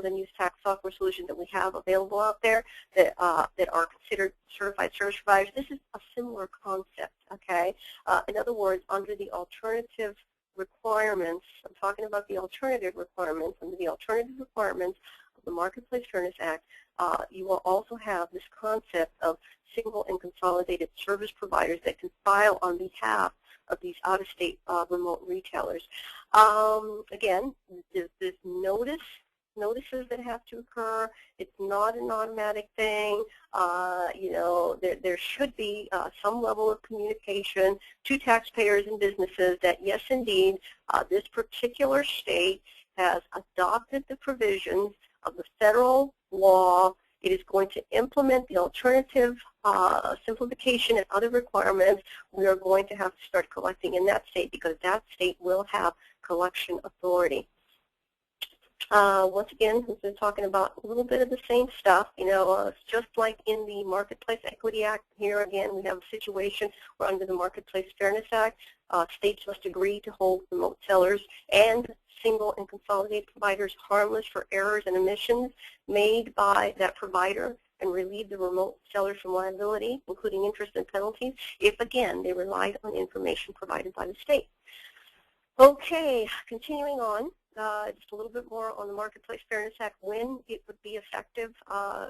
and use tax software solutions that we have available out there that are considered certified service providers. This is a similar concept. In other words, under the alternative requirements, I'm talking about the alternative requirements. Under the alternative requirements of the Marketplace Fairness Act, you will also have this concept of single and consolidated service providers that can file on behalf of these out-of-state remote retailers. Again, there's notices that have to occur. It's not an automatic thing. There should be some level of communication to taxpayers and businesses that, yes, indeed, this particular state has adopted the provisions of the federal law. It is going to implement the alternative simplification and other requirements. We are going to have to start collecting in that state because that state will have collection authority. Once again, we've been talking about a little bit of the same stuff. It's just like in the Marketplace Equity Act. Here again, we have a situation where under the Marketplace Fairness Act, states must agree to hold remote sellers and single and consolidated providers harmless for errors and omissions made by that provider and relieve the remote sellers from liability, including interest and penalties, if, again, they relied on information provided by the state. Okay, continuing on, just a little bit more on the Marketplace Fairness Act, when it would be effective.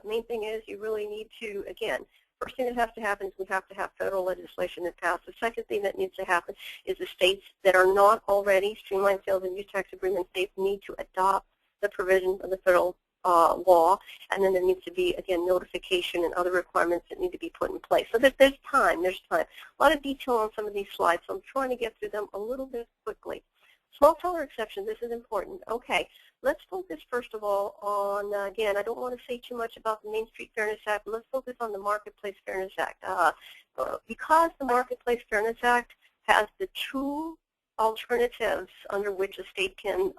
Main thing is you really need to, again, first thing that has to happen is we have to have federal legislation that passes. The second thing that needs to happen is the states that are not already streamlined sales and use tax agreement states need to adopt the provisions of the federal law, and then there needs to be, again, notification and other requirements that need to be put in place. So there's time. A lot of detail on some of these slides, so I'm trying to get through them a little bit quickly. Small seller exception, this is important. Okay, let's focus first of all on, again, I don't want to say too much about the Main Street Fairness Act, but let's focus on the Marketplace Fairness Act. Because the Marketplace Fairness Act has the two alternatives under which a state can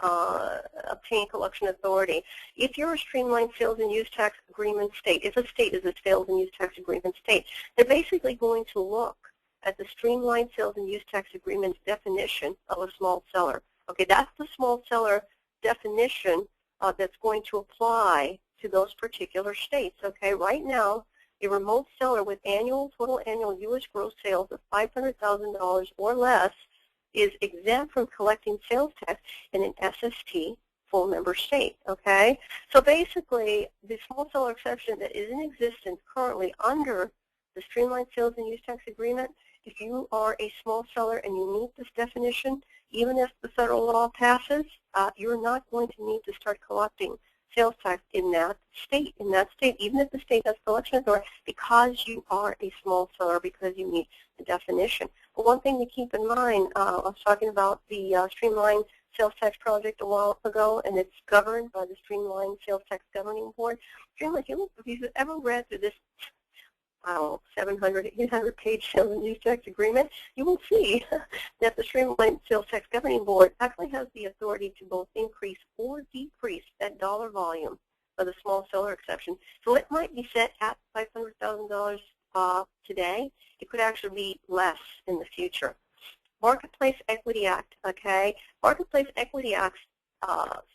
obtain collection authority. If you're a streamlined sales and use tax agreement state, if a state is a sales and use tax agreement state, they're basically going to look at the streamlined sales and use tax agreement's definition of a small seller. Okay, that's the small seller definition that's going to apply to those particular states. Okay, right now, a remote seller with total annual U.S. gross sales of $500,000 or less is exempt from collecting sales tax in an SST full member state, okay? So basically, the small seller exception that is in existence currently under the Streamlined Sales and Use Tax Agreement, if you are a small seller and you meet this definition, even if the federal law passes, you're not going to need to start collecting sales tax in that state, even if the state has collection authority, because you are a small seller, because you meet the definition. But one thing to keep in mind, I was talking about the Streamlined Sales Tax Project a while ago, and it's governed by the Streamlined Sales Tax Governing Board. If you've ever read through this, 700, 800-page sales and use tax agreement, you will see that the Streamlined Sales Tax Governing Board actually has the authority to both increase or decrease that dollar volume of the small seller exception. So it might be set at $500,000 today. It could actually be less in the future. Marketplace Equity Act, okay? Marketplace Equity Act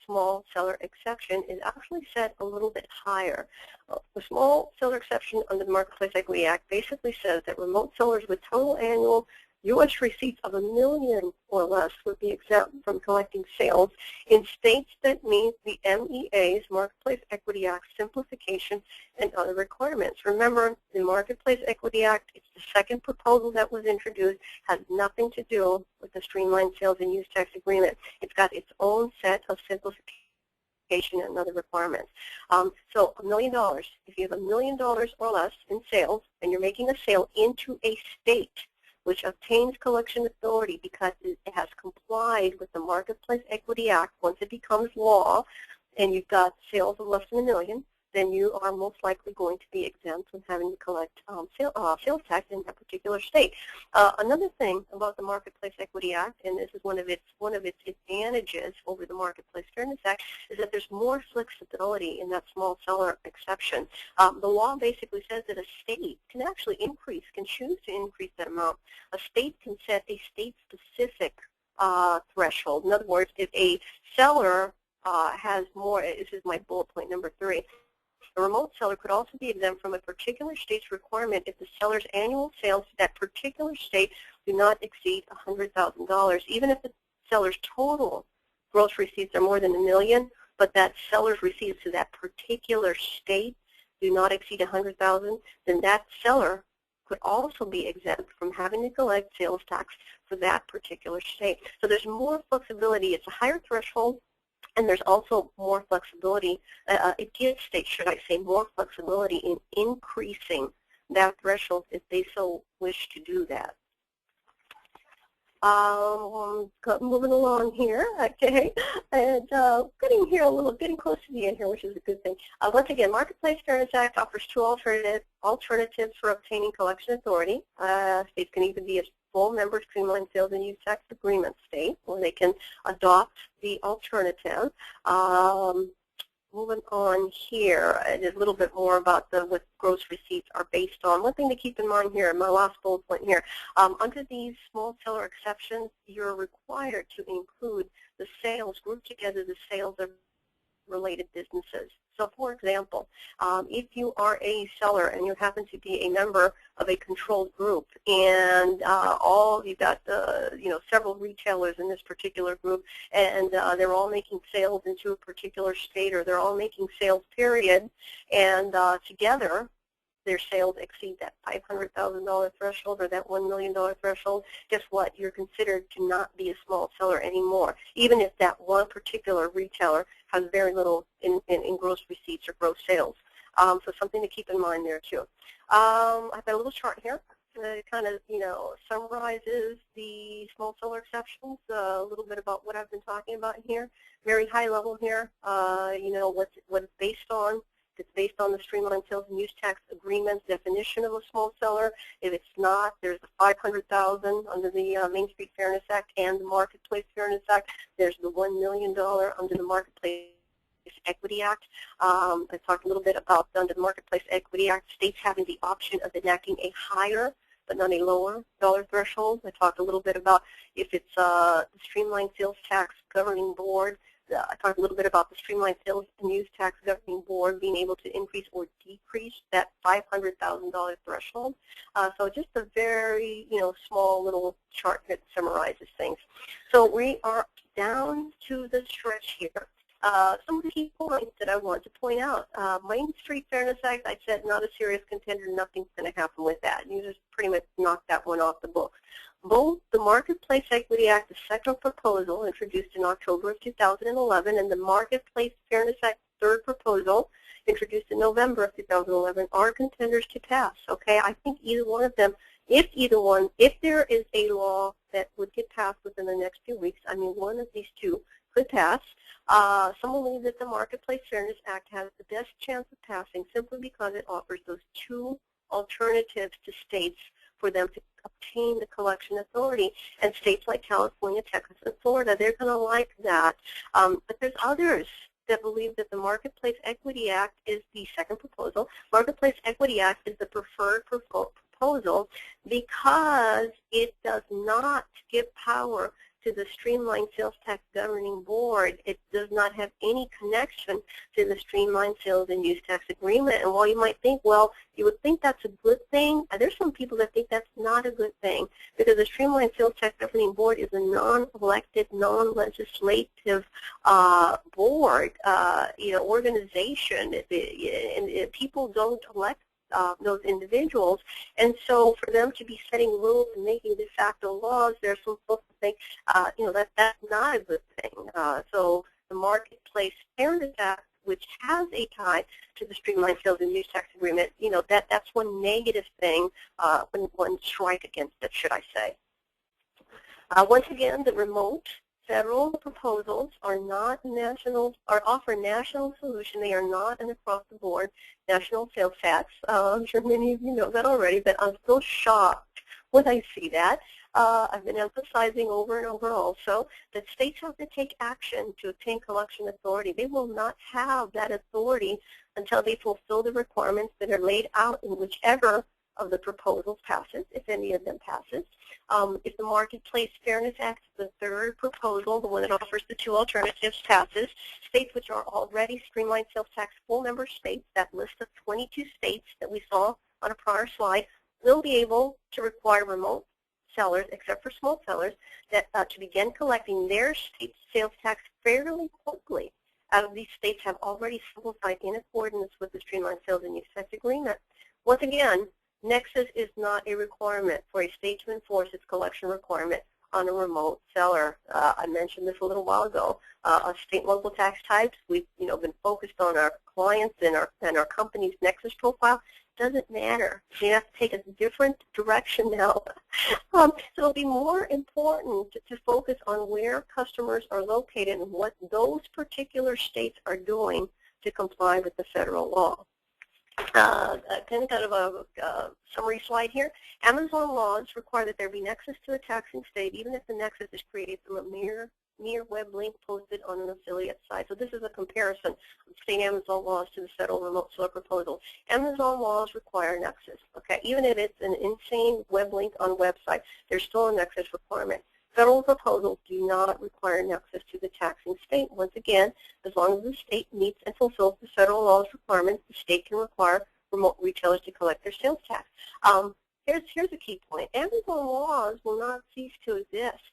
small seller exception is actually set a little bit higher. The small seller exception under the Marketplace Equity Act basically says that remote sellers with total annual U.S. receipts of $1 million or less would be exempt from collecting sales in states that meet the MEA's Marketplace Equity Act simplification and other requirements. Remember, the Marketplace Equity Act, it's the second proposal that was introduced, has nothing to do with the Streamlined Sales and Use Tax Agreement. It's got its own set of simplification and other requirements. So $1 million, if you have $1 million or less in sales and you're making a sale into a state which obtains collection authority because it has complied with the Marketplace Equity Act, once it becomes law, and you've got sales of less than $1 million, then you are most likely going to be exempt from having to collect sales tax in that particular state. Another thing about the Marketplace Equity Act, and this is one of its advantages over the Marketplace Fairness Act, is that there's more flexibility in that small seller exception. The law basically says that a state can actually can choose to increase that amount. A state can set a state-specific threshold. In other words, if a seller has more, this is my bullet point number 3, a remote seller could also be exempt from a particular state's requirement if the seller's annual sales to that particular state do not exceed $100,000, even if the seller's total gross receipts are more than $1 million, but that seller's receipts to that particular state do not exceed $100,000, then that seller could also be exempt from having to collect sales tax for that particular state. So there's more flexibility. It's a higher threshold. And there's also more flexibility. It gives states, should I say, more flexibility in increasing that threshold if they so wish to do that. Moving along here, okay, and getting close to the end here, which is a good thing. Once again, Marketplace Fairness Act offers 2 alternatives for obtaining collection authority. States can either be a full member Streamlined Sales and Use Tax Agreement state, or they can adopt the alternative. Moving on here, a little bit more about what gross receipts are based on. One thing to keep in mind here, my last bullet point here, under these small seller exceptions, you're required to include the sales, group together the sales of related businesses. So for example, if you are a seller and you happen to be a member of a controlled group and you've got several retailers in this particular group, and they're all making sales into a particular state, or they're all making sales period, and together their sales exceed that $500,000 threshold or that $1 million threshold, guess what? You're considered to not be a small seller anymore, even if that one particular retailer has very little in gross receipts or gross sales. So something to keep in mind there too. I've got a little chart here that kind of summarizes the small seller exceptions, a little bit about what I've been talking about here. Very high level here, what it's based on. it's based on the Streamlined Sales and Use Tax Agreement's definition of a small seller. If it's not, there's the $500,000 under the Main Street Fairness Act and the Marketplace Fairness Act. There's the $1 million under the Marketplace Equity Act. I talked a little bit about under the Marketplace Equity Act, states having the option of enacting a higher but not a lower dollar threshold. I talked a little bit about if it's the Streamlined Sales Tax Governing Board. I talked a little bit about the Streamlined Sales and Use Tax Governing Board being able to increase or decrease that $500,000 threshold. So just a very, small little chart that summarizes things. So we are down to the stretch here. Some of the key points that I want to point out. Main Street Fairness Act, I said, not a serious contender. Nothing's going to happen with that. You just pretty much knocked that one off the books. Both the Marketplace Equity Act, the second proposal introduced in October of 2011, and the Marketplace Fairness Act, third proposal introduced in November of 2011, are contenders to pass. Okay, I think either one of them, if there is a law that would get passed within the next few weeks, I mean, one of these two could pass. Some believe that the Marketplace Fairness Act has the best chance of passing simply because it offers those two alternatives to states for them to obtain the collection authority. And states like California, Texas, and Florida, they're going to like that. But there's others that believe that the Marketplace Equity Act is the second proposal. Marketplace Equity Act is the preferred proposal because it does not give power to the Streamlined Sales Tax Governing Board. It does not have any connection to the Streamlined Sales and Use Tax Agreement. And while you might think, well, you would think that's a good thing, there's some people that think that's not a good thing, because the Streamlined Sales Tax Governing Board is a non-elected, non-legislative board, organization. And people don't elect those individuals, and so for them to be setting rules and making de facto laws, there's some folks that think, that's not a good thing. So the Marketplace Fairness Act, which has a tie to the Streamlined Sales and Use Tax Agreement, that's one negative thing, one strike against it, should I say. Once again, the remote federal proposals are not offer national solution. They are not an across-the-board national sales tax. I'm sure many of you know that already, but I'm still shocked when I see that. I've been emphasizing over and over also that states have to take action to obtain collection authority. They will not have that authority until they fulfill the requirements that are laid out in whichever of the proposals passes, if any of them passes. If the Marketplace Fairness Act, the third proposal, the one that offers the two alternatives, passes, states which are already Streamlined Sales Tax full member states, that list of 22 states that we saw on a prior slide, will be able to require remote sellers, except for small sellers, that to begin collecting their state sales tax fairly quickly. These states have already simplified in accordance with the Streamlined Sales and Use Tax Agreement. Once again, nexus is not a requirement for a state to enforce its collection requirement on a remote seller. I mentioned this a little while ago. State and local tax types, we've been focused on our clients and our company's nexus profile. Doesn't matter. You have to take a different direction now. So it'll be more important to focus on where customers are located and what those particular states are doing to comply with the federal law. Kind of a summary slide here. Amazon laws require that there be nexus to a taxing state, even if the nexus is created through a mere web link posted on an affiliate site. So this is a comparison of state Amazon laws to the federal remote seller proposal. Amazon laws require nexus. Okay, even if it's an insane web link on a website, there's still a nexus requirement. Federal proposals do not require nexus to the taxing state. Once again, as long as the state meets and fulfills the federal law's requirements, the state can require remote retailers to collect their sales tax. Here's a key point. Amazon laws will not cease to exist.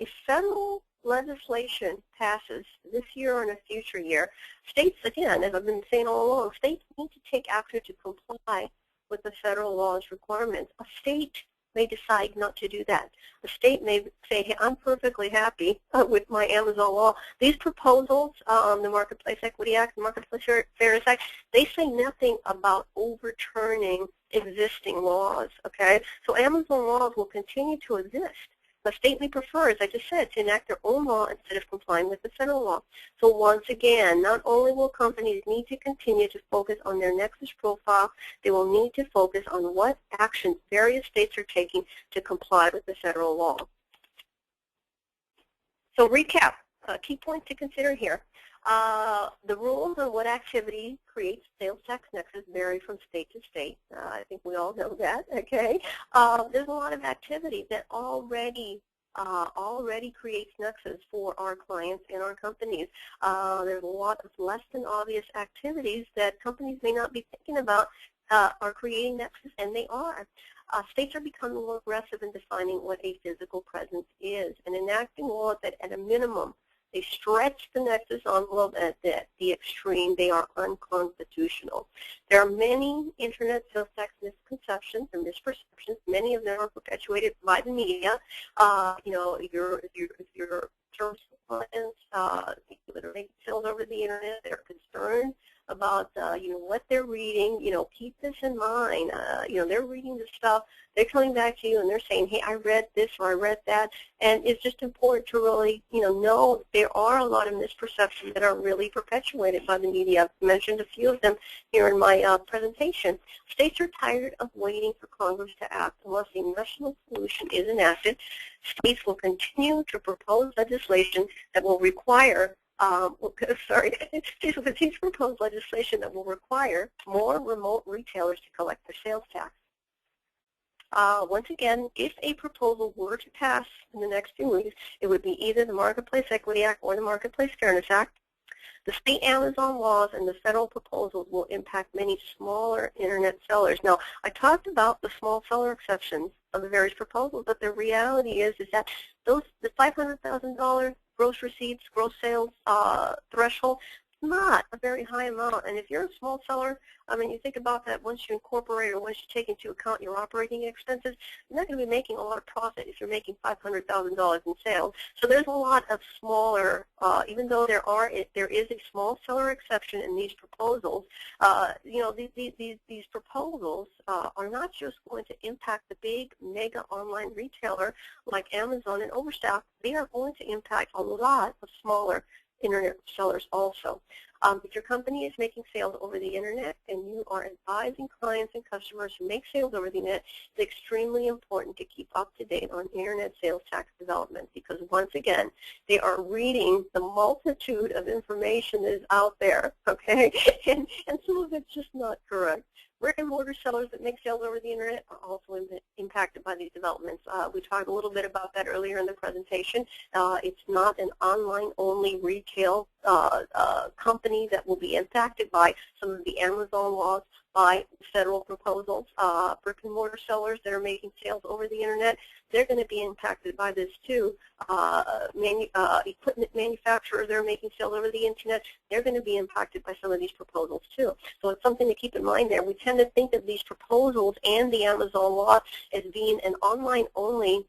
If federal legislation passes this year or in a future year, states, again, as I've been saying all along, states need to take action to comply with the federal law's requirements. A state may decide not to do that. The state may say, hey, I'm perfectly happy with my Amazon law. These proposals, the Marketplace Equity Act, the Marketplace Fairness Act, they say nothing about overturning existing laws, okay? So Amazon laws will continue to exist the state may prefer, as I just said, to enact their own law instead of complying with the federal law. So once again, not only will companies need to continue to focus on their nexus profile, they will need to focus on what actions various states are taking to comply with the federal law. So recap, key points to consider here. The rules on what activity creates sales tax nexus vary from state to state. I think we all know that, okay? There's a lot of activity that already creates nexus for our clients and our companies. There's a lot of less than obvious activities that companies may not be thinking about are creating nexus, and they are. States are becoming more aggressive in defining what a physical presence is and enacting laws that, at a minimum, they stretch the nexus envelope at the extreme. They are unconstitutional. There are many internet sales tax misconceptions and misperceptions. Many of them are perpetuated by the media. You know, if your service clients, people that are making sales over the internet, they're concerned about you know, what they're reading. You know, keep this in mind. You know, they're reading this stuff. They're coming back to you and they're saying, hey, I read this or I read that. And it's just important to really, you know there are a lot of misperceptions that are really perpetuated by the media. I've mentioned a few of them here in my presentation. States are tired of waiting for Congress to act. Unless a national solution is enacted, states will continue to propose legislation that will require states will continue to propose legislation that will require more remote retailers to collect their sales tax. Once again, if a proposal were to pass in the next few weeks, it would be either the Marketplace Equity Act or the Marketplace Fairness Act. The state Amazon laws and the federal proposals will impact many smaller internet sellers. Now, I talked about the small seller exceptions of the various proposals, but the reality is that the $500,000 gross receipts, gross sales threshold, not a very high amount. And if you're a small seller, I mean, you think about that once you incorporate or once you take into account your operating expenses, you're not going to be making a lot of profit if you're making $500,000 in sales. So there's a lot of smaller, even though there is a small seller exception in these proposals, you know, these proposals are not just going to impact the big mega online retailer like Amazon and Overstock. They are going to impact a lot of smaller internet sellers also. If your company is making sales over the internet and you are advising clients and customers who make sales over the internet, it's extremely important to keep up to date on internet sales tax development, because once again, they are reading the multitude of information that is out there, okay? And some of it's just not correct. Brick-and-mortar sellers that make sales over the internet are also impacted by these developments. We talked a little bit about that earlier in the presentation. It's not an online-only retail company that will be impacted by some of the Amazon laws, by federal proposals. Brick-and-mortar sellers that are making sales over the internet, they're going to be impacted by this too. Equipment manufacturers that are making sales over the internet, they're going to be impacted by some of these proposals too. So it's something to keep in mind there. We tend to think of these proposals and the Amazon law as being an online-only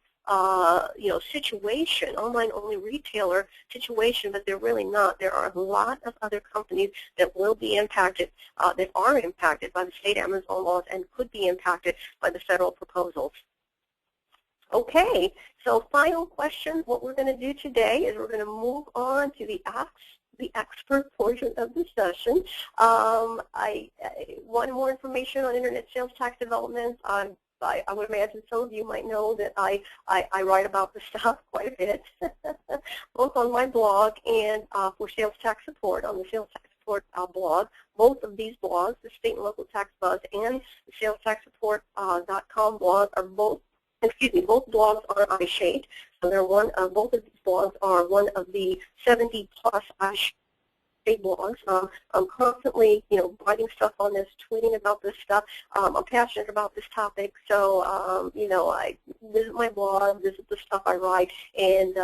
you know, situation, online-only retailer situation, but they're really not. There are a lot of other companies that will be impacted, that are impacted by the state Amazon laws and could be impacted by the federal proposals. Okay, so final question. What we're going to do today is we're going to move on to the expert portion of the session. I want more information on internet sales tax developments. I would imagine some of you might know that I write about this stuff quite a bit, both on my blog and for Sales Tax Support on the Sales Tax Support blog. Both of these blogs, the State and Local Tax Buzz and the SalesTaxSupport.com blog, are both blogs are on iShade. So they're both of these blogs are one of the 70+ iShade blogs. I'm constantly, you know, writing stuff on this, tweeting about this stuff. I'm passionate about this topic, so you know, I visit my blog, visit the stuff I write, and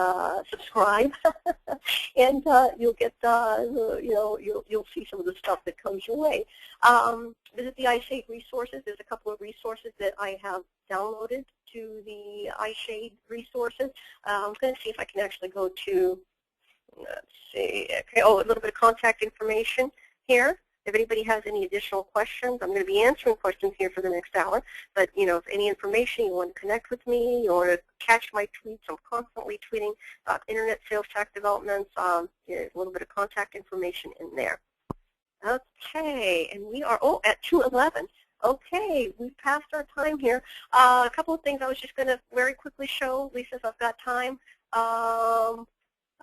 subscribe, and you'll get, you know, you'll see some of the stuff that comes your way. Visit the iShade resources. There's a couple of resources that I have downloaded to the iShade resources. I'm going to see if I can actually go to, let's see, okay, oh, a little bit of contact information here. If anybody has any additional questions, I'm going to be answering questions here for the next hour. But, if any information you want to connect with me, you want to catch my tweets, I'm constantly tweeting about internet sales tax developments. There's a little bit of contact information in there. Okay, and we are, at 2:11. Okay, we've passed our time here. A couple of things I was just going to very quickly show, Lisa, if I've got time.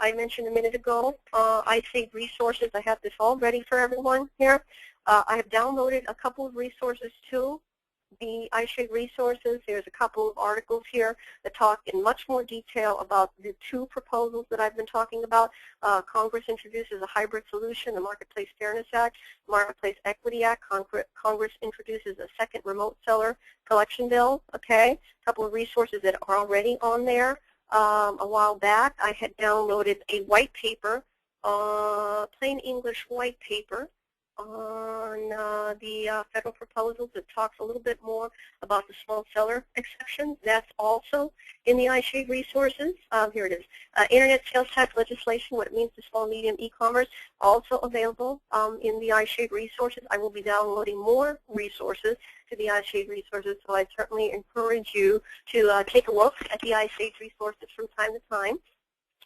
I mentioned a minute ago, iSave resources. I have this all ready for everyone here. I have downloaded a couple of resources too. The iShade resources, there's a couple of articles here that talk in much more detail about the two proposals that I've been talking about. Congress introduces a hybrid solution, the Marketplace Fairness Act, Marketplace Equity Act. Congress introduces a second remote seller collection bill. Okay, a couple of resources that are already on there. A while back, I had downloaded a white paper, plain English white paper, on the federal proposals that talks a little bit more about the small seller exceptions. That's also in the iShade resources. Here it is. Internet sales tax legislation, what it means to small, medium e-commerce, also available in the iShade resources. I will be downloading more resources to the iShade resources, so I certainly encourage you to take a look at the iShade resources from time to time.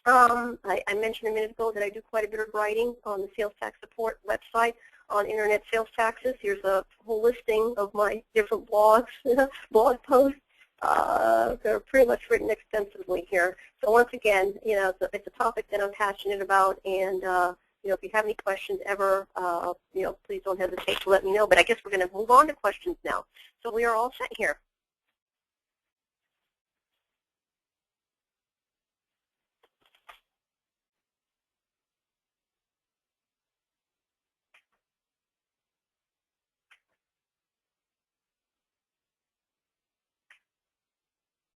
I mentioned a minute ago that I do quite a bit of writing on the sales tax support website on internet sales taxes. Here's a whole listing of my different blogs, blog posts. They're pretty much written extensively here. So once again, it's a topic that I'm passionate about, and if you have any questions ever, please don't hesitate to let me know. But I guess we're going to move on to questions now. So we are all set here.